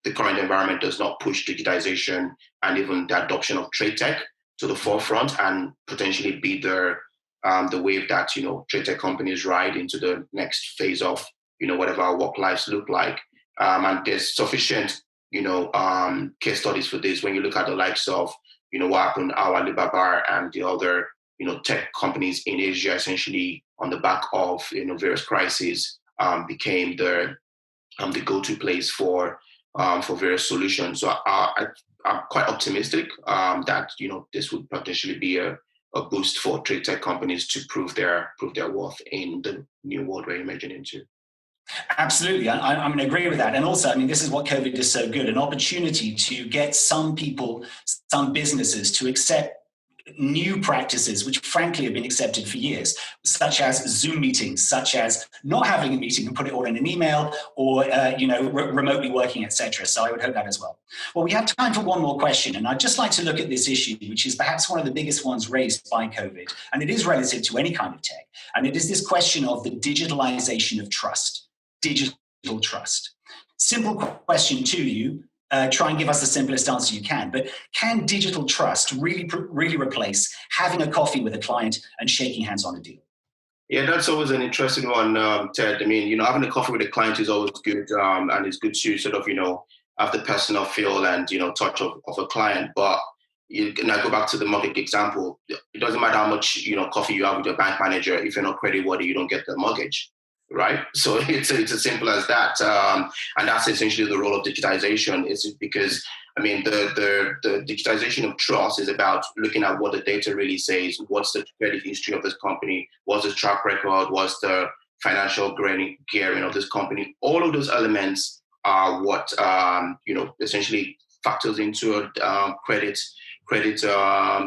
the current environment does not push digitization and even the adoption of trade tech to the forefront and potentially be the wave that trade tech companies ride into the next phase of whatever our work lives look like. And there's sufficient case studies for this when you look at the likes of what happened our Alibaba and the other tech companies in Asia, essentially on the back of various crises, became the go-to place for various solutions. So I'm quite optimistic that this would potentially be a boost for trade tech companies to prove their worth in the new world we're emerging into. Absolutely. I'm going to agree with that. And also, this is what COVID is so good, an opportunity to get some people, some businesses to accept new practices, which frankly have been accepted for years, such as Zoom meetings, such as not having a meeting and put it all in an email, or remotely working, etc. So I would hope that as well. Well, we have time for one more question, and I'd just like to look at this issue, which is perhaps one of the biggest ones raised by COVID, and it is relative to any kind of tech, and it is this question of the digitalization of trust, digital trust. Simple question to you. Try and give us the simplest answer you can. But can digital trust really replace having a coffee with a client and shaking hands on a deal? Yeah, that's always an interesting one, Ted. I mean, having a coffee with a client is always good, and it's good to sort of, have the personal feel and, touch of a client. But I go back to the mortgage example. It doesn't matter how much, coffee you have with your bank manager. If you're not creditworthy, you don't get the mortgage. Right, so it's as simple as that, and that's essentially the role of digitization. Is because I mean the digitization of trust is about looking at what the data really says. What's the credit history of this company? What's the track record? What's the financial gearing of this company? All of those elements are what essentially factors into a credit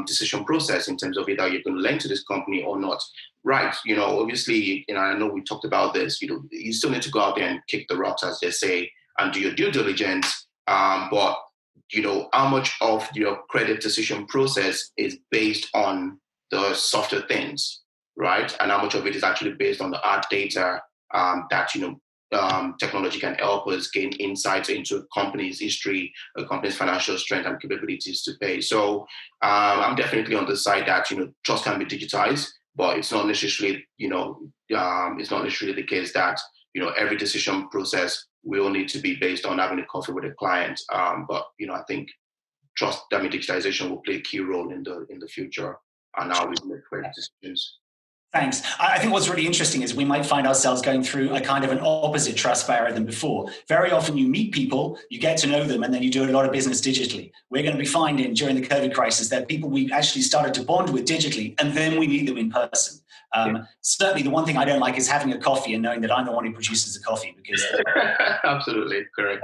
decision process in terms of either you're going to lend to this company or not. Right, obviously, I know we talked about this, you still need to go out there and kick the rocks, as they say, and do your due diligence. But, how much of your credit decision process is based on the softer things, right? And how much of it is actually based on the hard data that, technology can help us gain insights into a company's history, a company's financial strength and capabilities to pay. So I'm definitely on the side that, trust can be digitized. But it's not necessarily, it's not necessarily the case that, every decision process will need to be based on having a coffee with a client. But, I think digitization will play a key role in the future and how we make credit decisions. Thanks. I think what's really interesting is we might find ourselves going through a kind of an opposite trust barrier than before. Very often you meet people, you get to know them, and then you do a lot of business digitally. We're going to be finding during the COVID crisis that people we actually started to bond with digitally, and then we meet them in person. Certainly the one thing I don't like is having a coffee and knowing that I'm the one who produces the coffee, because absolutely correct.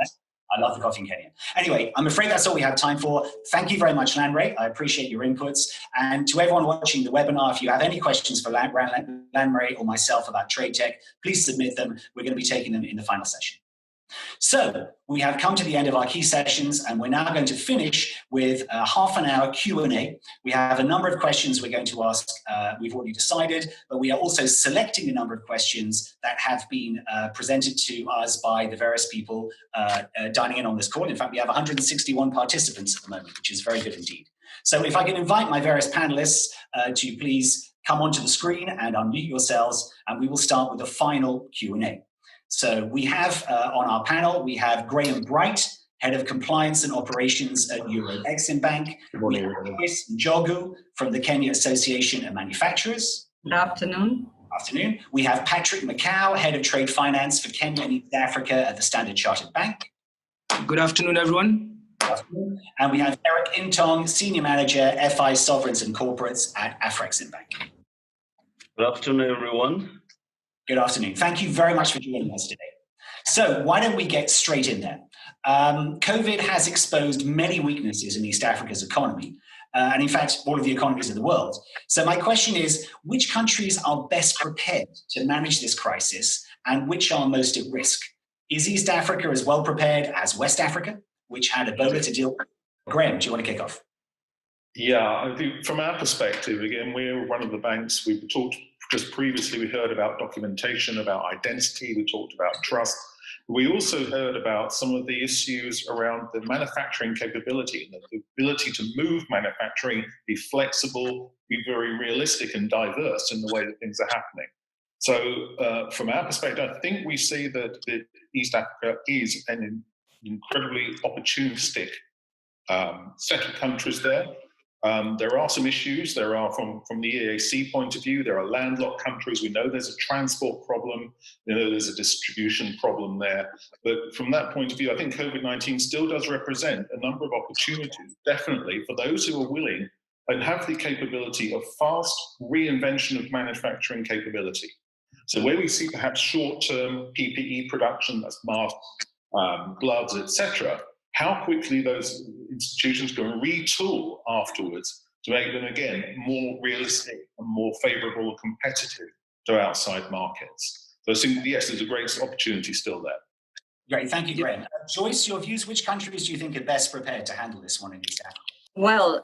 I love the coffee in Kenya. Anyway, I'm afraid that's all we have time for. Thank you very much, Lanre. I appreciate your inputs. And to everyone watching the webinar, if you have any questions for Lanre or myself about trade tech, please submit them. We're going to be taking them in the final session. So we have come to the end of our key sessions, and we're now going to finish with a half an hour Q&A. We have a number of questions we're going to ask. We've already decided, but we are also selecting a number of questions that have been presented to us by the various people dining in on this call. In fact, we have 161 participants at the moment, which is very good indeed. So if I can invite my various panelists to please come onto the screen and unmute yourselves, and we will start with the final Q&A. So we have on our panel, we have Graham Bright, Head of Compliance and Operations at Euro Exim Bank. We have Chris Njogu from the Kenya Association of Manufacturers. Good afternoon. Afternoon. We have Patrick Macau, Head of Trade Finance for Kenya and East Africa at the Standard Chartered Bank. Good afternoon, everyone. Good afternoon. And we have Eric Intong, Senior Manager, FI Sovereigns and Corporates at Afrexim Bank. Good afternoon, everyone. Good afternoon. Thank you very much for joining us today. So why don't we get straight in there? COVID has exposed many weaknesses in East Africa's economy, and in fact, all of the economies of the world. So my question is, which countries are best prepared to manage this crisis, and which are most at risk? Is East Africa as well prepared as West Africa, which had Ebola to deal with? Graham, do you want to kick off? Yeah, I think from our perspective, again, we're one of the banks. We've talked just previously, we heard about documentation, about identity, we talked about trust. We also heard about some of the issues around the manufacturing capability, and the ability to move manufacturing, be flexible, be very realistic and diverse in the way that things are happening. So from our perspective, I think we see that East Africa is an incredibly opportunistic set of countries there. There are some issues. There are, from the EAC point of view, there are landlocked countries. We know there's a transport problem. We know there's a distribution problem there. But from that point of view, I think COVID-19 still does represent a number of opportunities, definitely, for those who are willing and have the capability of fast reinvention of manufacturing capability. So where we see perhaps short-term PPE production, that's masks, gloves, etc., how quickly those institutions can retool afterwards to make them, again, more realistic and more favourable and competitive to outside markets. So I think, yes, there's a great opportunity still there. Great, thank you, Graham. Joyce, your views, which countries do you think are best prepared to handle this one in East Africa? Well,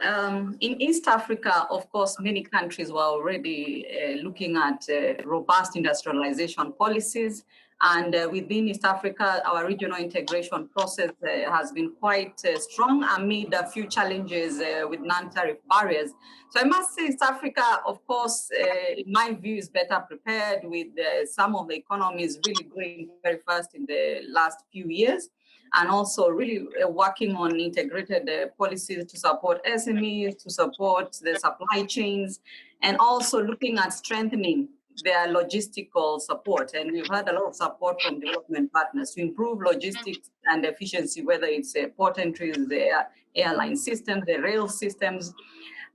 in East Africa, of course, many countries were already looking at robust industrialization policies. And within East Africa, our regional integration process has been quite strong amid a few challenges with non-tariff barriers. So I must say East Africa, of course, in my view, is better prepared with some of the economies really growing very fast in the last few years, and also really working on integrated policies to support SMEs, to support the supply chains, and also looking at strengthening their logistical support. And we've had a lot of support from development partners to improve logistics and efficiency, whether it's port entries, the airline systems, the rail systems.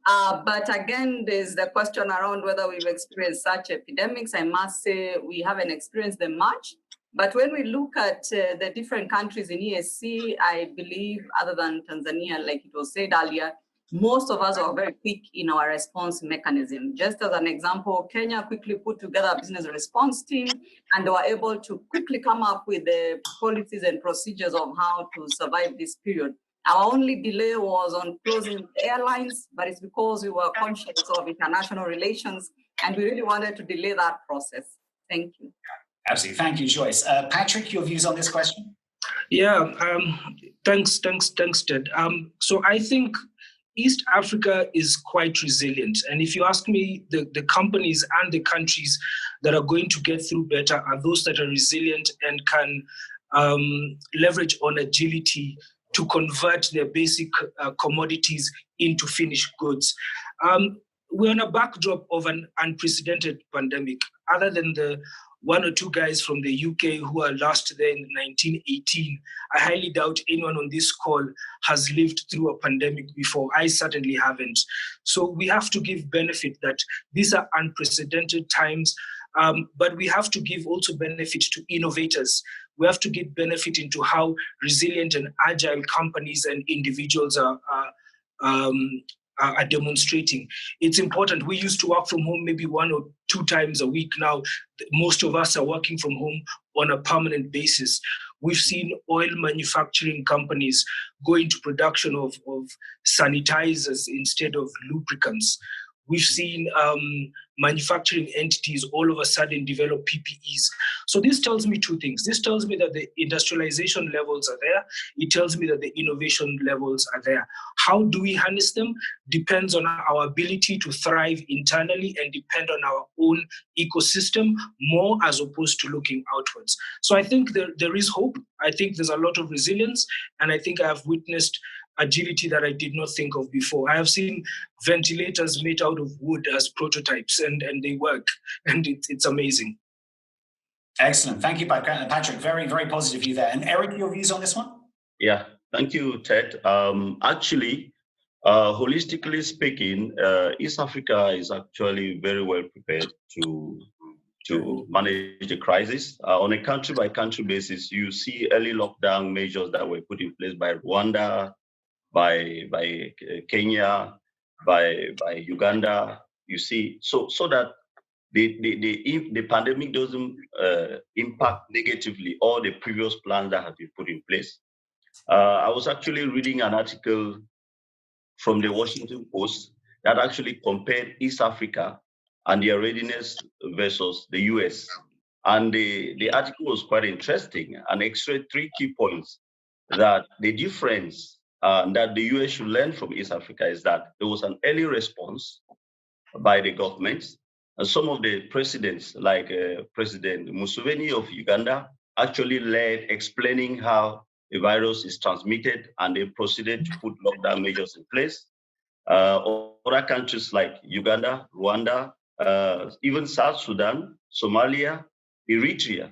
But again, there's the question around whether we've experienced such epidemics. I must say we haven't experienced them much. But when we look at the different countries in ESC, I believe, other than Tanzania, like it was said earlier, most of us are very quick in our response mechanism. Just as an example, Kenya quickly put together a business response team, and they were able to quickly come up with the policies and procedures of how to survive this period. Our only delay was on closing airlines, but it's because we were conscious of international relations, and we really wanted to delay that process. Thank you. Absolutely. Thank you, Joyce. Patrick, your views on this question? Yeah, thanks, Ted. So I think East Africa is quite resilient. And if you ask me, the companies and the countries that are going to get through better are those that are resilient and can leverage on agility to convert their basic commodities into finished goods. We're on a backdrop of an unprecedented pandemic. Other than the one or two guys from the UK who are last there in 1918, I highly doubt anyone on this call has lived through a pandemic before. I certainly haven't. So we have to give benefit that these are unprecedented times, but we have to give also benefit to innovators. We have to give benefit into how resilient and agile companies and individuals are demonstrating. It's important. We used to work from home maybe 1 or 2 times a week. Now, most of us are working from home on a permanent basis. We've seen oil manufacturing companies go into production of sanitizers instead of lubricants. We've seen manufacturing entities all of a sudden develop PPEs. So this tells me 2 things. This tells me that the industrialization levels are there. It tells me that the innovation levels are there. How do we harness them? Depends on our ability to thrive internally and depend on our own ecosystem more as opposed to looking outwards. So I think there is hope. I think there's a lot of resilience. And I think I have witnessed agility that I did not think of before. I have seen ventilators made out of wood as prototypes, and they work, and it's amazing. Excellent. Thank you, Patrick. Very, very positive view there. And Eric, your views on this one? Yeah, thank you, Ted. Actually, holistically speaking, East Africa is actually very well prepared to manage the crisis. On a country-by-country basis, you see early lockdown measures that were put in place by Rwanda, by Kenya, by Uganda. You see, so that the pandemic doesn't impact negatively all the previous plans that have been put in place. I was actually reading an article from the Washington Post that actually compared East Africa and their readiness versus the US. And the article was quite interesting and extracted 3 key points. That the difference that the US should learn from East Africa is that there was an early response by the government. And some of the presidents, like President Museveni of Uganda, actually led explaining how the virus is transmitted, and they proceeded to put lockdown measures in place. Other countries like Uganda, Rwanda, even South Sudan, Somalia, Eritrea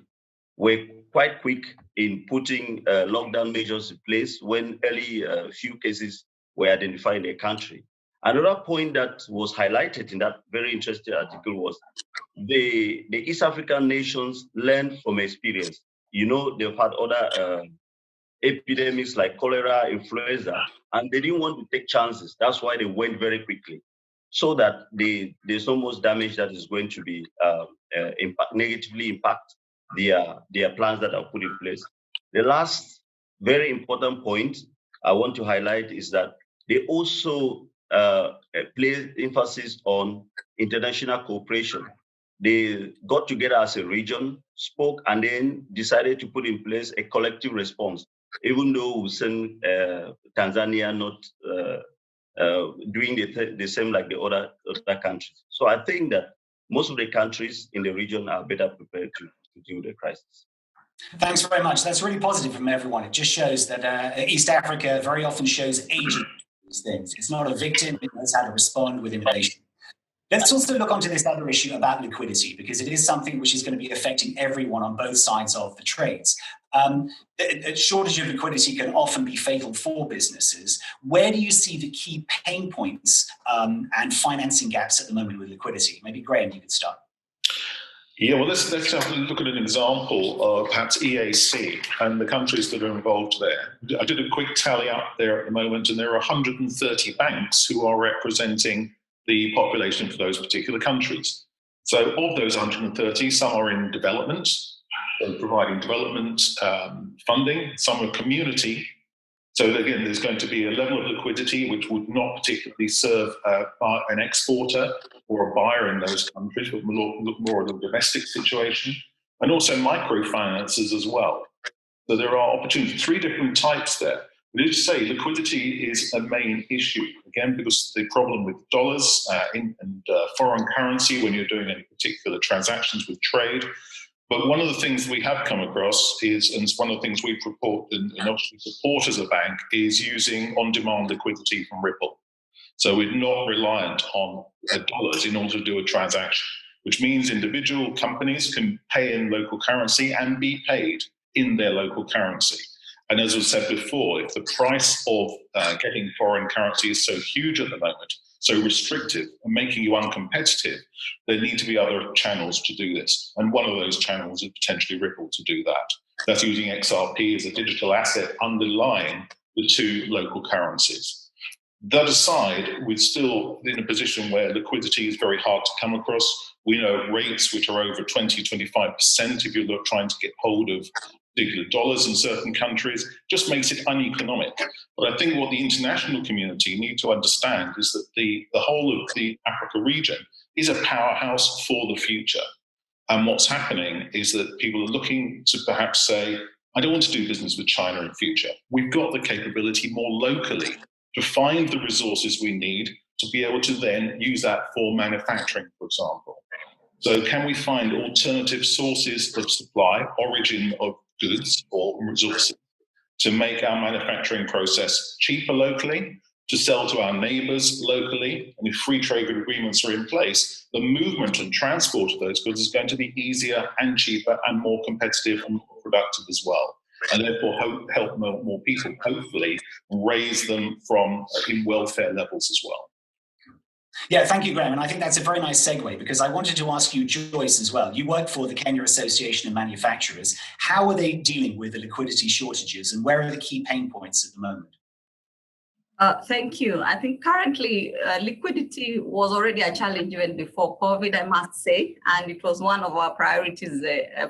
were quite quick in putting lockdown measures in place when early few cases were identified in their country. Another point that was highlighted in that very interesting article was the East African nations learned from experience. You know, they've had other epidemics like cholera, influenza, and they didn't want to take chances. That's why they went very quickly. so that there's no more damage that is going to be negatively impact their plans that are put in place. The last very important point I want to highlight is that they also place emphasis on international cooperation. They got together as a region, spoke, and then decided to put in place a collective response, even though we send Tanzania not doing the same like the other countries. So I think that most of the countries in the region are better prepared to deal with the crisis. Thanks very much. That's really positive from everyone. It just shows that East Africa very often shows agency in these things. It's not a victim, it knows how to respond with innovation. Let's also look onto this other issue about liquidity, because it is something which is going to be affecting everyone on both sides of the trades. A shortage of liquidity can often be fatal for businesses. Where do you see the key pain points and financing gaps at the moment with liquidity? Maybe Graham, you could start. Yeah, well, let's have a look at an example of perhaps EAC and the countries that are involved there. I did a quick tally up there at the moment, and there are 130 banks who are representing the population for those particular countries. So of those 130, some are in development, so providing development funding, some are community. So again, there's going to be a level of liquidity which would not particularly serve an exporter or a buyer in those countries, but look more at the domestic situation, and also microfinances as well. So there are opportunities, 3 different types there. But as you say, liquidity is a main issue, again, because the problem with dollars and foreign currency when you're doing any particular transactions with trade. But one of the things we have come across is, and it's one of the things we report and obviously support as a bank, is using on-demand liquidity from Ripple. So we're not reliant on dollars in order to do a transaction, which means individual companies can pay in local currency and be paid in their local currency. And as was said before, if the price of getting foreign currency is so huge at the moment, so restrictive and making you uncompetitive, there need to be other channels to do this. And one of those channels is potentially Ripple to do that. That's using XRP as a digital asset underlying the 2 local currencies. That aside, we're still in a position where liquidity is very hard to come across. We know rates which are over 20-25% if you're trying to get hold of particular dollars in certain countries, just makes it uneconomic. But I think what the international community need to understand is that the whole of the Africa region is a powerhouse for the future. And what's happening is that people are looking to perhaps say, I don't want to do business with China in future. We've got the capability more locally to find the resources we need to be able to then use that for manufacturing, for example. So can we find alternative sources of supply, origin of goods or resources, to make our manufacturing process cheaper locally, to sell to our neighbours locally? And if free trade agreements are in place, the movement and transport of those goods is going to be easier and cheaper and more competitive and more productive as well. And therefore help more people, hopefully raise them from in welfare levels as well. Yeah, thank you, Graham. And I think that's a very nice segue, because I wanted to ask you, Joyce, as well. You work for the Kenya Association of Manufacturers. How are they dealing with the liquidity shortages, and where are the key pain points at the moment? Thank you. I think currently liquidity was already a challenge even before COVID, I must say, and it was one of our priorities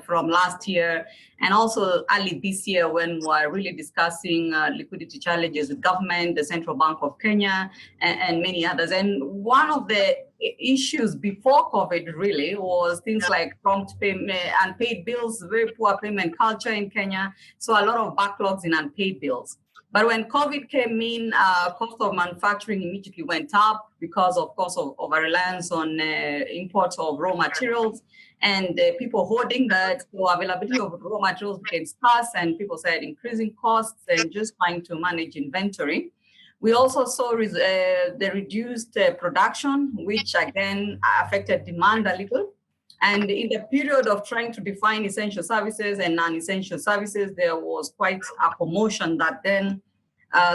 from last year and also early this year when we were really discussing liquidity challenges with government, the Central Bank of Kenya, and many others. And one of the issues before COVID really was things like prompt payment, unpaid bills, very poor payment culture in Kenya, so a lot of backlogs in unpaid bills. But when COVID came in, cost of manufacturing immediately went up because, of course, of a reliance on imports of raw materials and people hoarding that. So availability of raw materials became scarce and people started increasing costs and just trying to manage inventory. We also saw the reduced production, which again affected demand a little. And in the period of trying to define essential services and non-essential services, there was quite a commotion that then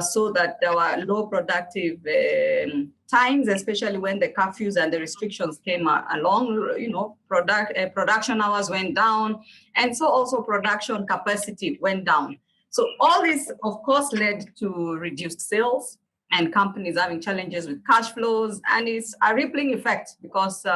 so that there were low productive times, especially when the curfews and the restrictions came along, you know, production hours went down. And so also production capacity went down. So all this, of course, led to reduced sales. and companies having challenges with cash flows. And it's a rippling effect because,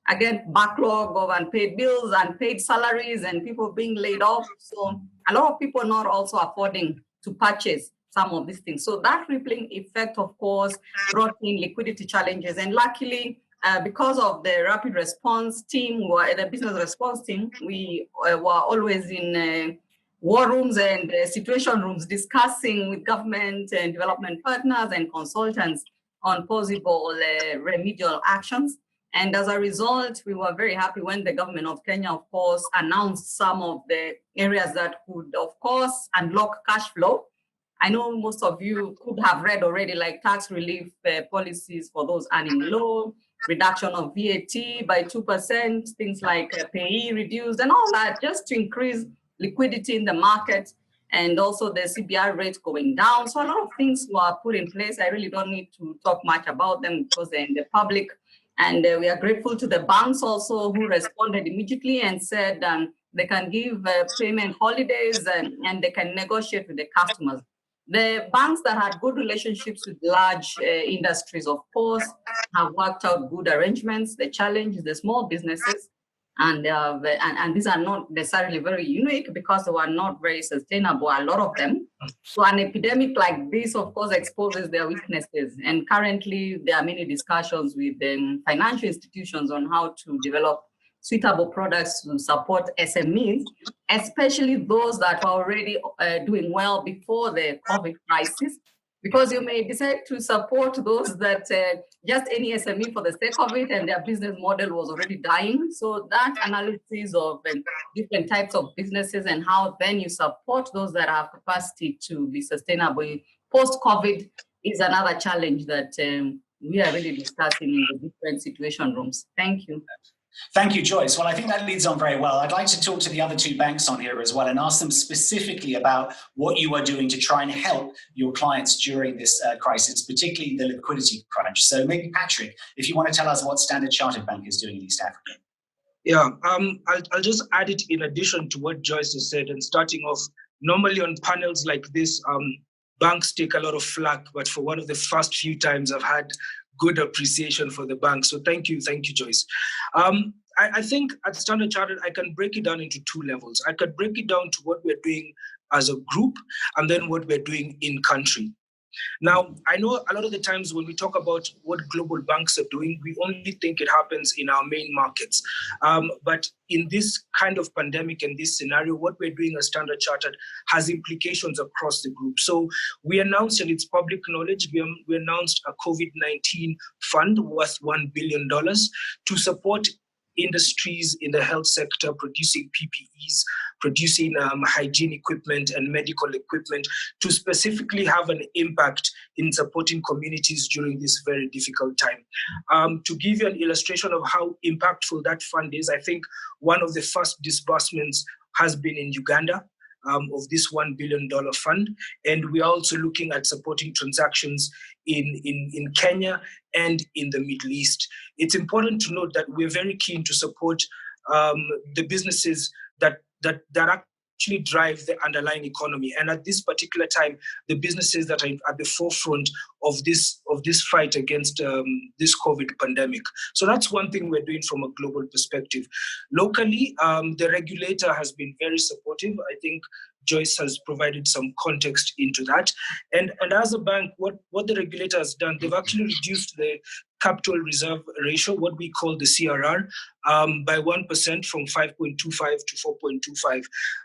again, backlog of unpaid bills, unpaid salaries, and people being laid off. So a lot of people not also affording to purchase some of these things. So that rippling effect, of course, brought in liquidity challenges. And luckily, because of the rapid response team, the business response team, we were always in war rooms and situation rooms discussing with government and development partners and consultants on possible remedial actions. And as a result, we were very happy when the government of Kenya, of course, announced some of the areas that could, of course, unlock cash flow. I know most of you could have read already, like tax relief policies for those earning low, reduction of VAT by 2%, things like payee reduced and all that, just to increase liquidity in the market, and also the CBR rate going down. So a lot of things were put in place. I really don't need to talk much about them because they're in the public. And we are grateful to the banks also who responded immediately and said they can give payment holidays and they can negotiate with the customers. The banks that had good relationships with large industries, of course, have worked out good arrangements. The challenge is the small businesses, and these are not necessarily very unique because they were not very sustainable, a lot of them. So an epidemic like this, of course, exposes their weaknesses. And currently, there are many discussions with financial institutions on how to develop suitable products to support SMEs, especially those that are already doing well before the COVID crisis, because you may decide to support those that just any SME for the sake of it and their business model was already dying. So that analysis of different types of businesses and how then you support those that have capacity to be sustainable post-COVID is another challenge that we are really discussing in the different situation rooms. Thank you. Thank you, Joyce. Well, I think that leads on very well. I'd like to talk to the other two banks on here as well and ask them specifically about what you are doing to try and help your clients during this crisis, particularly the liquidity crunch. So maybe Patrick, if you want to tell us what Standard Chartered Bank is doing in East Africa. Yeah, I'll just add it in addition to what Joyce has said. And starting off, normally on panels like this, banks take a lot of flack, but for one of the first few times I've had good appreciation for the bank. So thank you, Joyce. I think at Standard Chartered, I can break it down into two levels. I could break it down to what we're doing as a group and then what we're doing in country. Now, I know a lot of the times when we talk about what global banks are doing, we only think it happens in our main markets. But in this kind of pandemic and this scenario, what we're doing as Standard Chartered has implications across the group. So we announced, and it's public knowledge, we announced a COVID-19 fund worth $1 billion to support industries in the health sector producing PPEs, producing hygiene equipment and medical equipment to specifically have an impact in supporting communities during this very difficult time. To give you an illustration of how impactful that fund is, I think one of the first disbursements has been in Uganda of this $1 billion fund. And we are also looking at supporting transactions in Kenya and in the Middle East. It's important to note that we're very keen to support the businesses that actually drive the underlying economy. And at this particular time, the businesses that are at the forefront of this fight against this COVID pandemic. So that's one thing we're doing from a global perspective. Locally, the regulator has been very supportive. I think Joyce has provided some context into that. And as a bank, what the regulator has done, they've actually reduced the capital reserve ratio, what we call the CRR, by 1% from 5.25 to 4.25.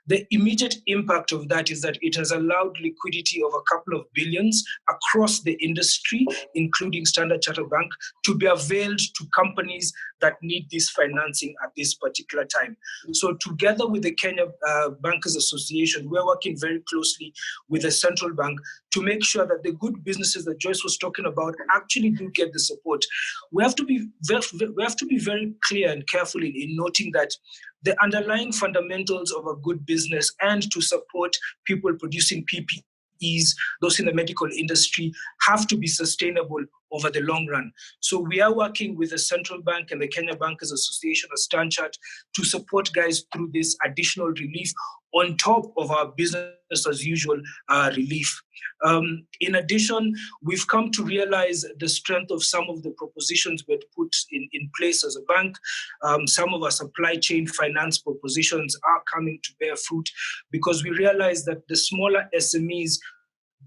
The immediate impact of that is that it has allowed liquidity of a couple of billions across the industry, including Standard Chartered Bank, to be availed to companies that need this financing at this particular time. So together with the Kenya Bankers Association, we're working very closely with the central bank to make sure that the good businesses that Joyce was talking about actually do get the support. We have to be very clear and careful in noting that the underlying fundamentals of a good business and to support people producing PPEs, those in the medical industry, have to be sustainable over the long run. So we are working with the Central Bank and the Kenya Bankers Association, as Stanchart, to support guys through this additional relief on top of our business as usual relief. In addition, we've come to realize the strength of some of the propositions we had put in place as a bank. Some of our supply chain finance propositions are coming to bear fruit because we realize that the smaller SMEs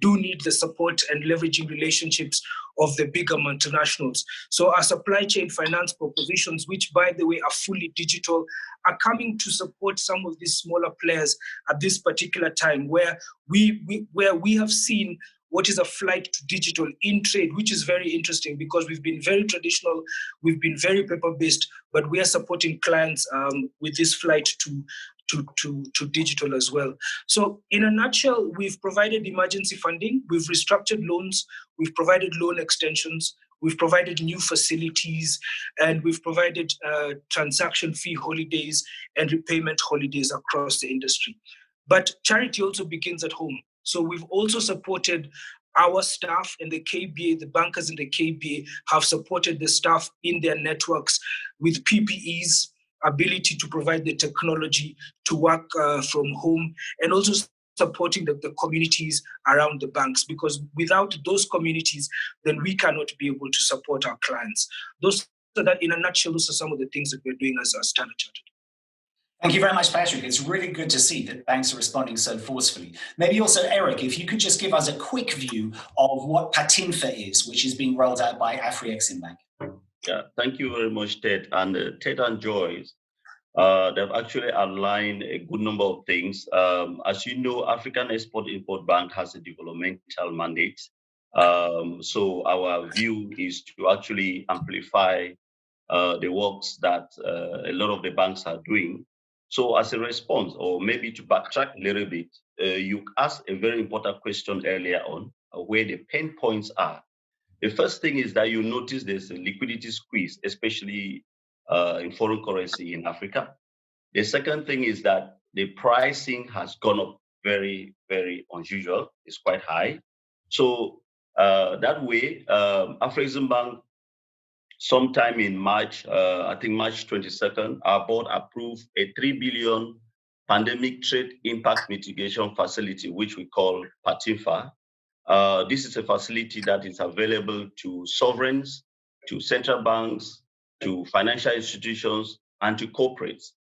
do need the support and leveraging relationships of the bigger multinationals. So our supply chain finance propositions, which by the way are fully digital, are coming to support some of these smaller players at this particular time where we have seen what is a flight to digital in trade, which is very interesting because we've been very traditional, we've been very paper-based, but we are supporting clients with this flight to digital as well. So in a nutshell, we've provided emergency funding, we've restructured loans, we've provided loan extensions, we've provided new facilities, and we've provided transaction fee holidays and repayment holidays across the industry. But charity also begins at home. So we've also supported our staff and the KBA, the bankers in the KBA have supported the staff in their networks with PPEs, ability to provide the technology to work from home, and also supporting the communities around the banks, because without those communities, then we cannot be able to support our clients. So that in a nutshell, those are some of the things that we're doing as a Standard Chartered. Thank you very much, Patrick. It's really good to see that banks are responding so forcefully. Maybe also, Eric, if you could just give us a quick view of what Patinfa is, which is being rolled out by Afreximbank. Yeah, thank you very much, Ted. And Ted and Joyce, they've actually outlined a good number of things. As you know, African Export-Import Bank has a developmental mandate. So our view is to actually amplify the works that a lot of the banks are doing. So as a response, or maybe to backtrack a little bit, you asked a very important question earlier on, where the pain points are. The first thing is that you notice there's a liquidity squeeze, especially in foreign currency in Africa. The second thing is that the pricing has gone up very, very unusual. It's quite high. So that way, Afreximbank, sometime in March, I think March 22nd, our board approved a 3 billion pandemic trade impact mitigation facility, which we call Patinfa. This is a facility that is available to sovereigns, to central banks, to financial institutions, and to corporates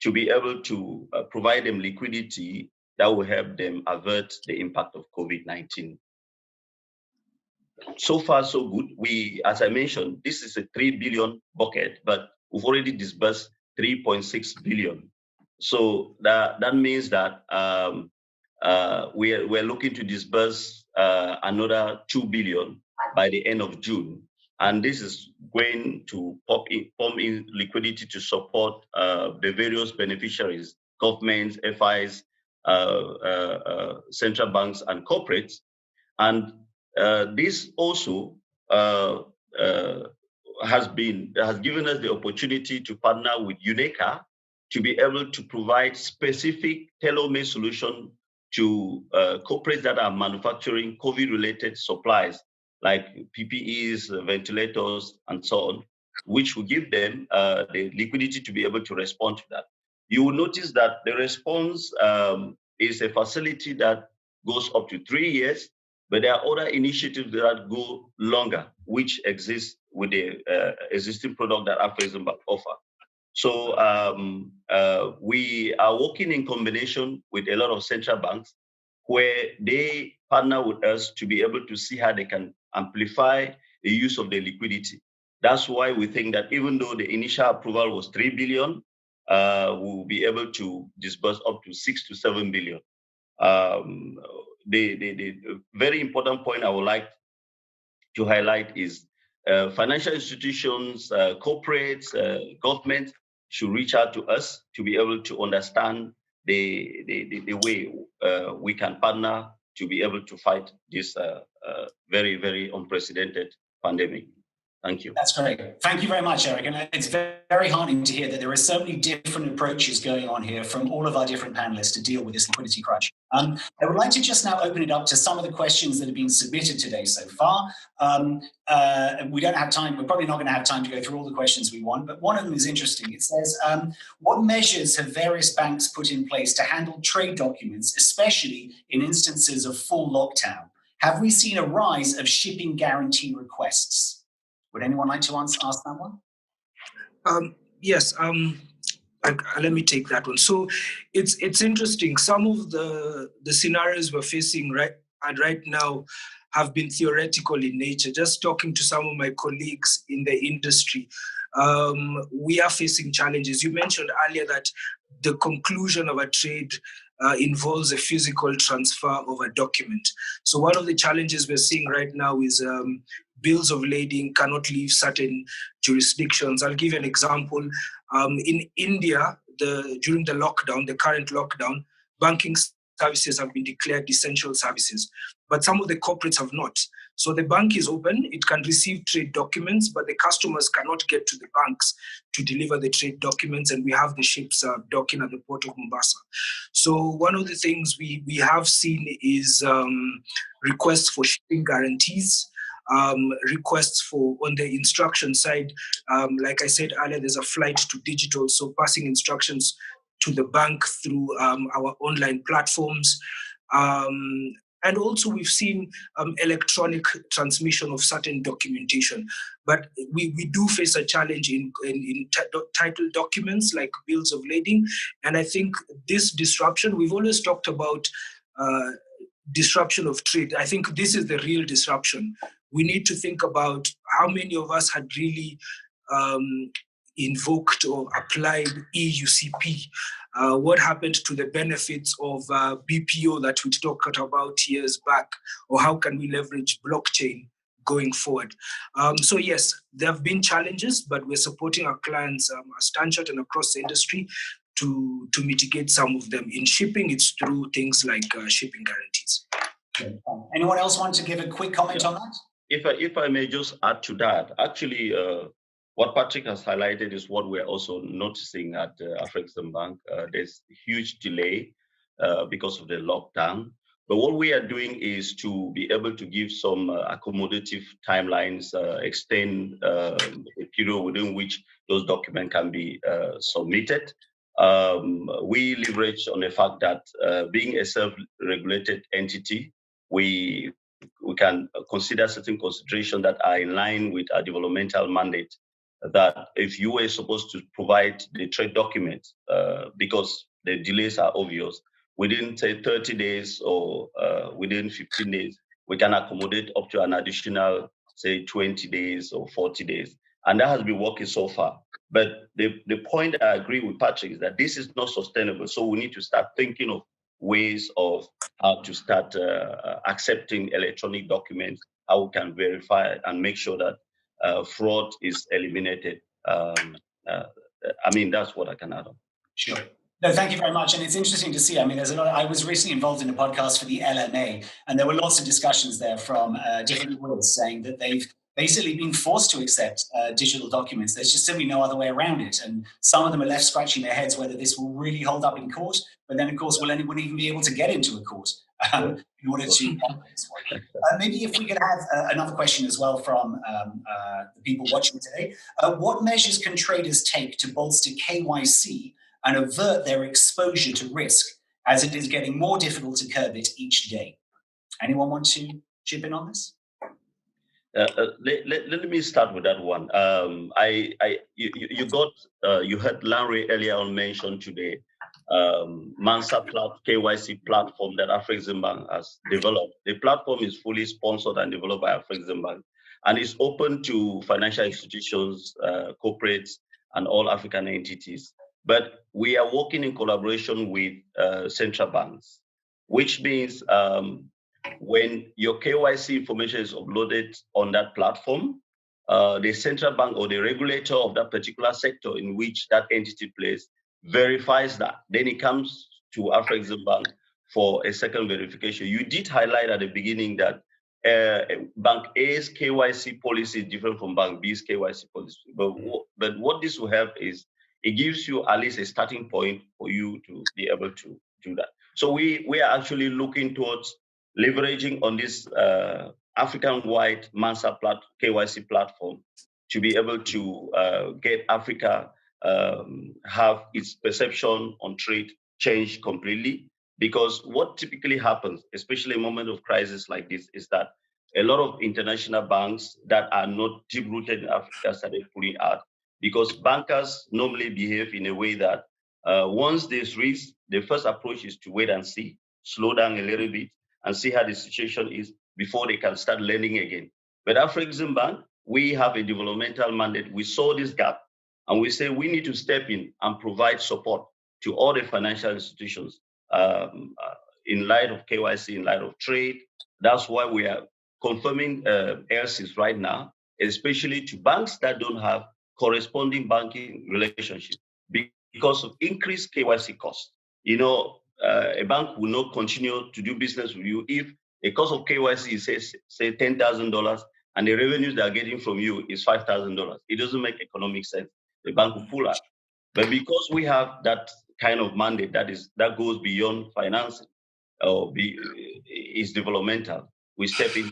to be able to provide them liquidity that will help them avert the impact of COVID-19. So far, so good. As I mentioned, this is a 3 billion bucket, but we've already disbursed 3.6 billion. So that means that we're looking to disburse another 2 billion by the end of June. And this is going to pump in liquidity to support the various beneficiaries, governments, FIs, central banks, and corporates. And this also has given us the opportunity to partner with UNECA to be able to provide specific tailor-made solution to corporates that are manufacturing COVID-related supplies like PPEs, ventilators, and so on, which will give them the liquidity to be able to respond to that. You will notice that the response is a facility that goes up to 3 years, but there are other initiatives that go longer, which exist with the existing product that Afreximbank offer. So we are working in combination with a lot of central banks where they partner with us to be able to see how they can amplify the use of the liquidity. That's why we think that even though the initial approval was 3 billion, we'll be able to disburse up to 6 to 7 billion. The very important point I would like to highlight is financial institutions, corporates, government should reach out to us to be able to understand the way we can partner to be able to fight this very, very unprecedented pandemic. Thank you. That's great. Thank you very much, Eric. And it's very heartening to hear that there are so many different approaches going on here from all of our different panelists to deal with this liquidity crunch. I would like to just now open it up to some of the questions that have been submitted today so far. We don't have time. We're probably not going to have time to go through all the questions we want, but one of them is interesting. It says, what measures have various banks put in place to handle trade documents, especially in instances of full lockdown? Have we seen a rise of shipping guarantee requests? Would anyone like to ask that one? Yes, let me take that one. So it's interesting. Some of the scenarios we're facing right now have been theoretical in nature. Just talking to some of my colleagues in the industry, we are facing challenges. You mentioned earlier that the conclusion of a trade involves a physical transfer of a document. So one of the challenges we're seeing right now is bills of lading cannot leave certain jurisdictions. I'll give you an example. In India, during the current lockdown, banking services have been declared essential services, but some of the corporates have not. So the bank is open, it can receive trade documents, but the customers cannot get to the banks to deliver the trade documents, and we have the ships docking at the port of Mombasa. So one of the things we have seen is requests for shipping guarantees, requests for, on the instruction side, like I said earlier, there's a flight to digital, so passing instructions to the bank through our online platforms. And also we've seen electronic transmission of certain documentation. But we do face a challenge in title documents like bills of lading. And I think this disruption, we've always talked about disruption of trade. I think this is the real disruption. We need to think about how many of us had really invoked or applied EUCP. What happened to the benefits of BPO that we talked about years back, or how can we leverage blockchain going forward? So yes, there have been challenges, but we're supporting our clients as Stanchart and across the industry to mitigate some of them. In shipping, it's through things like shipping guarantees. Anyone else want to give a quick comment on that? If I may just add to that, actually, what Patrick has highlighted is what we're also noticing at Afreximbank. There's a huge delay because of the lockdown. But what we are doing is to be able to give some accommodative timelines, extend the period within which those documents can be submitted. We leverage on the fact that being a self-regulated entity, we can consider certain considerations that are in line with our developmental mandate. That if you were supposed to provide the trade documents, because the delays are obvious, within say 30 days or within 15 days, we can accommodate up to an additional say 20 days or 40 days. And that has been working so far. But the point I agree with Patrick is that this is not sustainable. So we need to start thinking of ways of how to start accepting electronic documents, how we can verify and make sure that fraud is eliminated. I mean, that's what I can add on. Sure. No, thank you very much. And it's interesting to see. I mean, there's a lot. I was recently involved in a podcast for the LMA, and there were lots of discussions there from different lawyers saying that they've basically been forced to accept digital documents. There's just simply no other way around it. And some of them are left scratching their heads whether this will really hold up in court. But then, of course, will anyone even be able to get into a court in order to this one? Maybe if we could have another question as well from the people watching today. What measures can traders take to bolster KYC and avert their exposure to risk, as it is getting more difficult to curb it each day? Anyone want to chip in on this? Let me start with that one. You heard Larry earlier on mention today Mansa KYC platform that Afreximbank has developed. The platform is fully sponsored and developed by Afreximbank, and is open to financial institutions, corporates, and all African entities. But we are working in collaboration with central banks, which means when your KYC information is uploaded on that platform, the central bank or the regulator of that particular sector in which that entity plays verifies that. Then it comes to Afreximbank for a second verification. You did highlight at the beginning that Bank A's KYC policy is different from Bank B's KYC policy. But what this will help is it gives you at least a starting point for you to be able to do that. So we are actually looking towards leveraging on this African-wide MANSA KYC platform to be able to get Africa have its perception on trade change completely. Because what typically happens, especially in a moment of crisis like this, is that a lot of international banks that are not deep-rooted in Africa started pulling out, because bankers normally behave in a way that once there's risk, the first approach is to wait and see, slow down a little bit, and see how the situation is before they can start lending again. But at Afrexim Bank, we have a developmental mandate. We saw this gap, and we say we need to step in and provide support to all the financial institutions in light of KYC, in light of trade. That's why we are confirming LCs right now, especially to banks that don't have corresponding banking relationship because of increased KYC costs. You know, a bank will not continue to do business with you if the cost of KYC is say $10,000 and the revenues they are getting from you is $5,000. It doesn't make economic sense. The bank will pull out. But because we have that kind of mandate that goes beyond financing or is developmental, we step in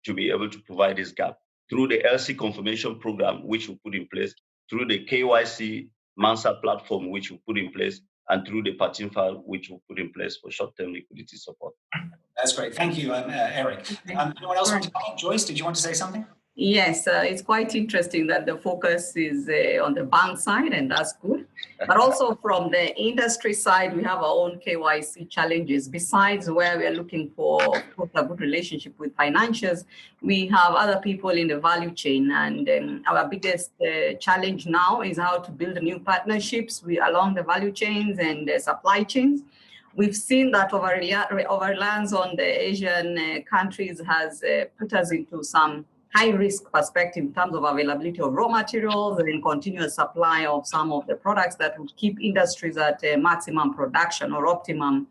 to be able to provide this gap through the LC confirmation program, which we put in place, through the KYC MANSA platform, which we put in place, and through the patching file, which we put in place for short-term liquidity support. That's great. Thank you, Eric. Anyone else want to comment? Joyce, did you want to say something? Yes, it's quite interesting that the focus is on the bank side, and that's good. But also from the industry side, we have our own KYC challenges. Besides where we are looking for a good relationship with financiers, we have other people in the value chain. And our biggest challenge now is how to build new partnerships along the value chains and supply chains. We've seen that over-reliance on the Asian countries has put us into some high-risk perspective in terms of availability of raw materials and continuous supply of some of the products that would keep industries at maximum production or optimum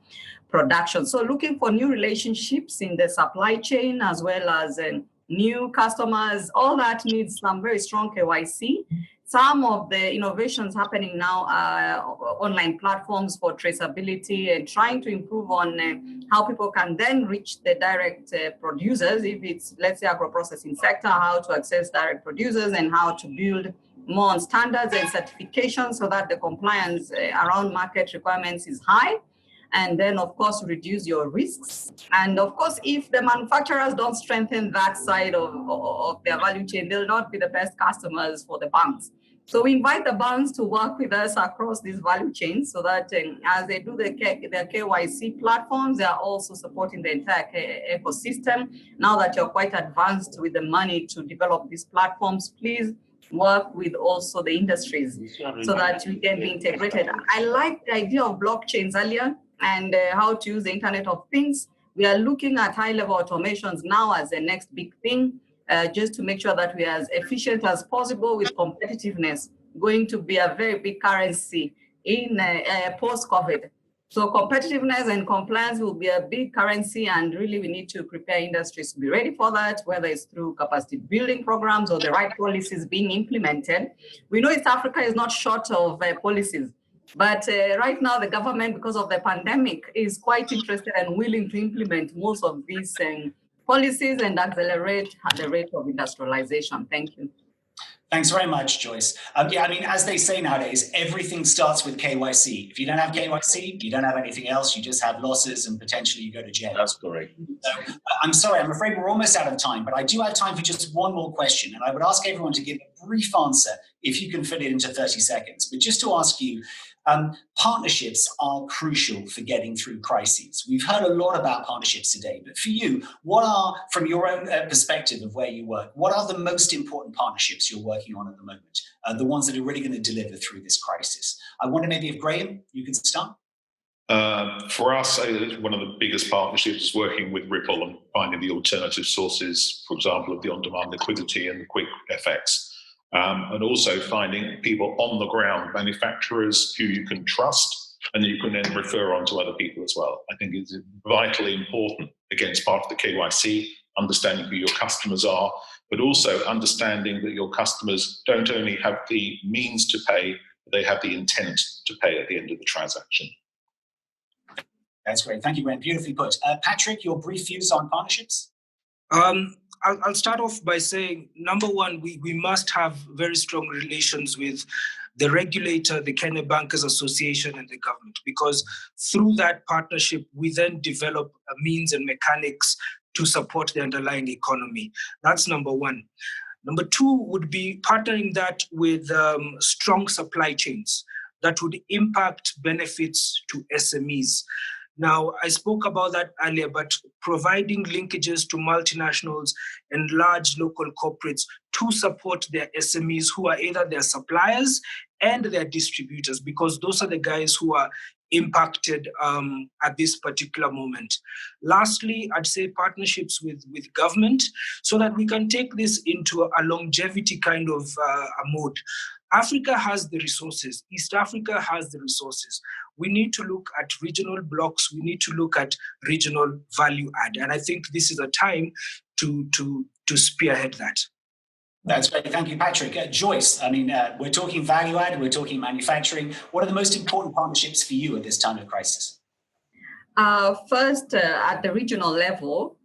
production. So looking for new relationships in the supply chain as well as new customers, all that needs some very strong KYC. Some of the innovations happening now are online platforms for traceability and trying to improve on how people can then reach the direct producers. If it's, let's say, agro-processing sector, how to access direct producers and how to build more on standards and certifications so that the compliance around market requirements is high. And then, of course, reduce your risks. And of course, if the manufacturers don't strengthen that side of their value chain, they'll not be the best customers for the banks. So we invite the banks to work with us across these value chains so that as they do their KYC platforms, they are also supporting the entire ecosystem. Now that you're quite advanced with the money to develop these platforms, please work with also the industries so that we can be integrated. I like the idea of blockchains earlier and how to use the Internet of Things. We are looking at high-level automations now as the next big thing, just to make sure that we are as efficient as possible with competitiveness, going to be a very big currency in post-COVID. So competitiveness and compliance will be a big currency, and really we need to prepare industries to be ready for that, whether it's through capacity building programs or the right policies being implemented. We know East Africa is not short of policies, but right now the government, because of the pandemic, is quite interested and willing to implement most of these policies and accelerate the rate of industrialization. Thank you. Thanks very much, Joyce. Yeah, I mean, as they say nowadays, everything starts with KYC. If you don't have KYC, you don't have anything else. You just have losses and potentially you go to jail. That's correct. So, I'm sorry, I'm afraid we're almost out of time, but I do have time for just one more question. And I would ask everyone to give a brief answer if you can fit it into 30 seconds. But just to ask you, partnerships are crucial for getting through crises. We've heard a lot about partnerships today, but for you, what are, from your own perspective of where you work, what are the most important partnerships you're working on at the moment? The ones that are really going to deliver through this crisis? I wonder maybe if Graham, you could start. For us, one of the biggest partnerships is working with Ripple and finding the alternative sources, for example, of the on-demand liquidity and the quick FX. And also finding people on the ground, manufacturers who you can trust and you can then refer on to other people as well. I think it's vitally important, again, it's part of the KYC, understanding who your customers are, but also understanding that your customers don't only have the means to pay, but they have the intent to pay at the end of the transaction. That's great. Thank you, Gwen. Beautifully put. Patrick, your brief views on partnerships? I'll start off by saying, number one, we must have very strong relations with the regulator, the Kenya Bankers Association, and the government, because through that partnership, we then develop a means and mechanics to support the underlying economy. That's number one. Number two would be partnering that with strong supply chains that would impact benefits to SMEs. Now, I spoke about that earlier, but providing linkages to multinationals and large local corporates to support their SMEs who are either their suppliers and their distributors, because those are the guys who are impacted at this particular moment. Lastly, I'd say partnerships with government so that we can take this into a longevity kind of a mode. Africa has the resources. East Africa has the resources. We need to look at regional blocks. We need to look at regional value add. And I think this is a time to spearhead that. That's great. Thank you, Patrick. Joyce, I mean, we're talking value add, we're talking manufacturing. What are the most important partnerships for you at this time of crisis? First, at the regional level,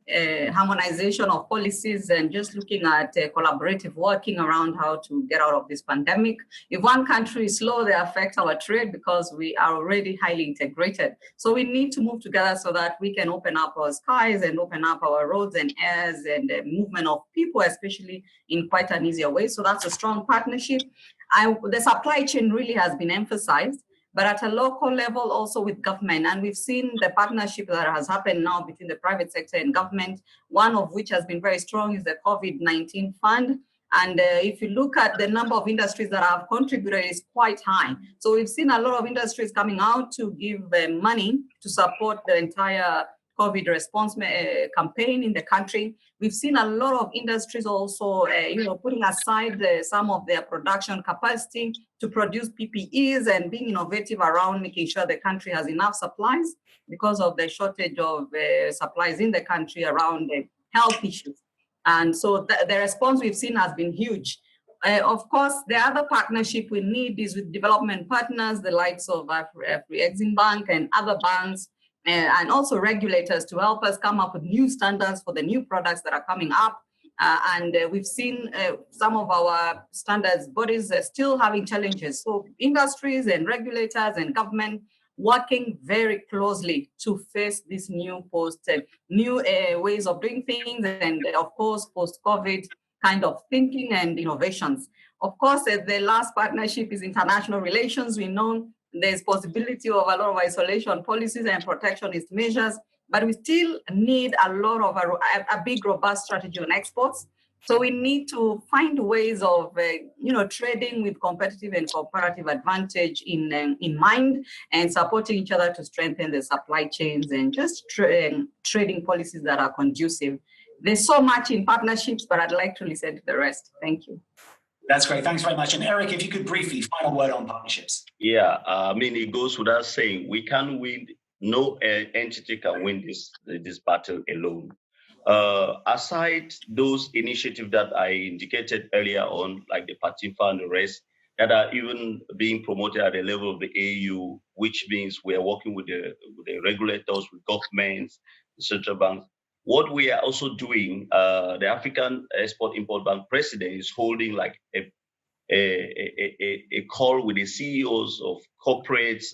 harmonization of policies and just looking at collaborative working around how to get out of this pandemic. If one country is slow, they affect our trade because we are already highly integrated. So we need to move together so that we can open up our skies and open up our roads and airs and the movement of people, especially in quite an easier way. So that's a strong partnership. The supply chain really has been emphasized, but at a local level also with government. And we've seen the partnership that has happened now between the private sector and government, one of which has been very strong is the COVID-19 fund. And if you look at the number of industries that have contributed, it's quite high. So we've seen a lot of industries coming out to give money to support the entire COVID response campaign in the country. We've seen a lot of industries also, putting aside some of their production capacity to produce PPEs and being innovative around making sure the country has enough supplies because of the shortage of supplies in the country around health issues. And so the response we've seen has been huge. Of course, the other partnership we need is with development partners, the likes of Afri-Exim Bank and other banks, and also regulators to help us come up with new standards for the new products that are coming up. And we've seen some of our standards bodies are still having challenges. So industries and regulators and government working very closely to face this new ways of doing things, and of course, post-COVID kind of thinking and innovations. Of course, the last partnership is international relations. We know there's possibility of a lot of isolation policies and protectionist measures, but we still need a lot of a big, robust strategy on exports. So we need to find ways of, trading with competitive and comparative advantage in mind, and supporting each other to strengthen the supply chains and just trading policies that are conducive. There's so much in partnerships, but I'd like to listen to the rest. Thank you. That's great. Thanks very much. And Eric, if you could briefly, final word on partnerships. Yeah, it goes without saying, we can't win, no entity can win this battle alone. Aside those initiatives that I indicated earlier on, like the Patimfa and the rest, that are even being promoted at the level of the AU, which means we are working with the regulators, with governments, the central banks. What we are also doing, the African Export-Import Bank president is holding like a call with the CEOs of corporates,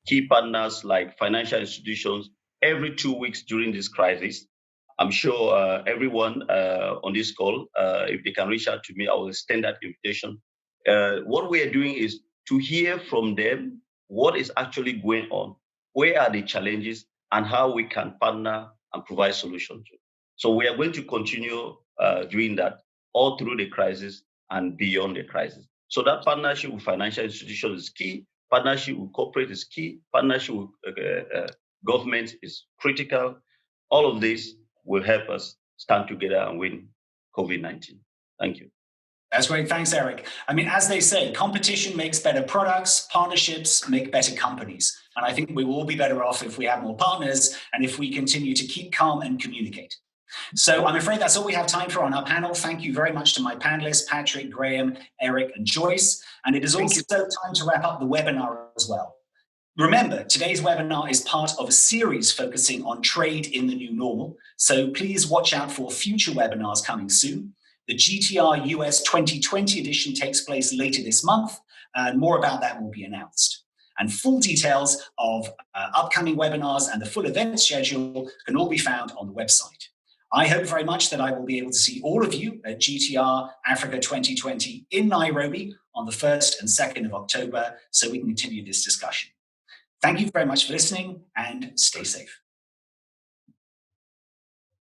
key partners like financial institutions every 2 weeks during this crisis. I'm sure everyone on this call, if they can reach out to me, I will extend that invitation. What we are doing is to hear from them what is actually going on, where are the challenges, and how we can partner and provide solutions. So we are going to continue doing that all through the crisis and beyond the crisis. So that partnership with financial institutions is key, partnership with corporate is key, partnership with government is critical. All of this will help us stand together and win COVID-19. Thank you. That's great. Thanks, Eric. I mean, as they say, competition makes better products, partnerships make better companies. And I think we will all be better off if we have more partners and if we continue to keep calm and communicate. So I'm afraid that's all we have time for on our panel. Thank you very much to my panelists, Patrick, Graham, Eric, and Joyce. And it is also time to wrap up the webinar as well. Remember, today's webinar is part of a series focusing on trade in the new normal. So please watch out for future webinars coming soon. The GTR US 2020 edition takes place later this month, and more about that will be announced. And full details of upcoming webinars and the full event schedule can all be found on the website. I hope very much that I will be able to see all of you at GTR Africa 2020 in Nairobi on the 1st and 2nd of October, so we can continue this discussion. Thank you very much for listening, and stay safe.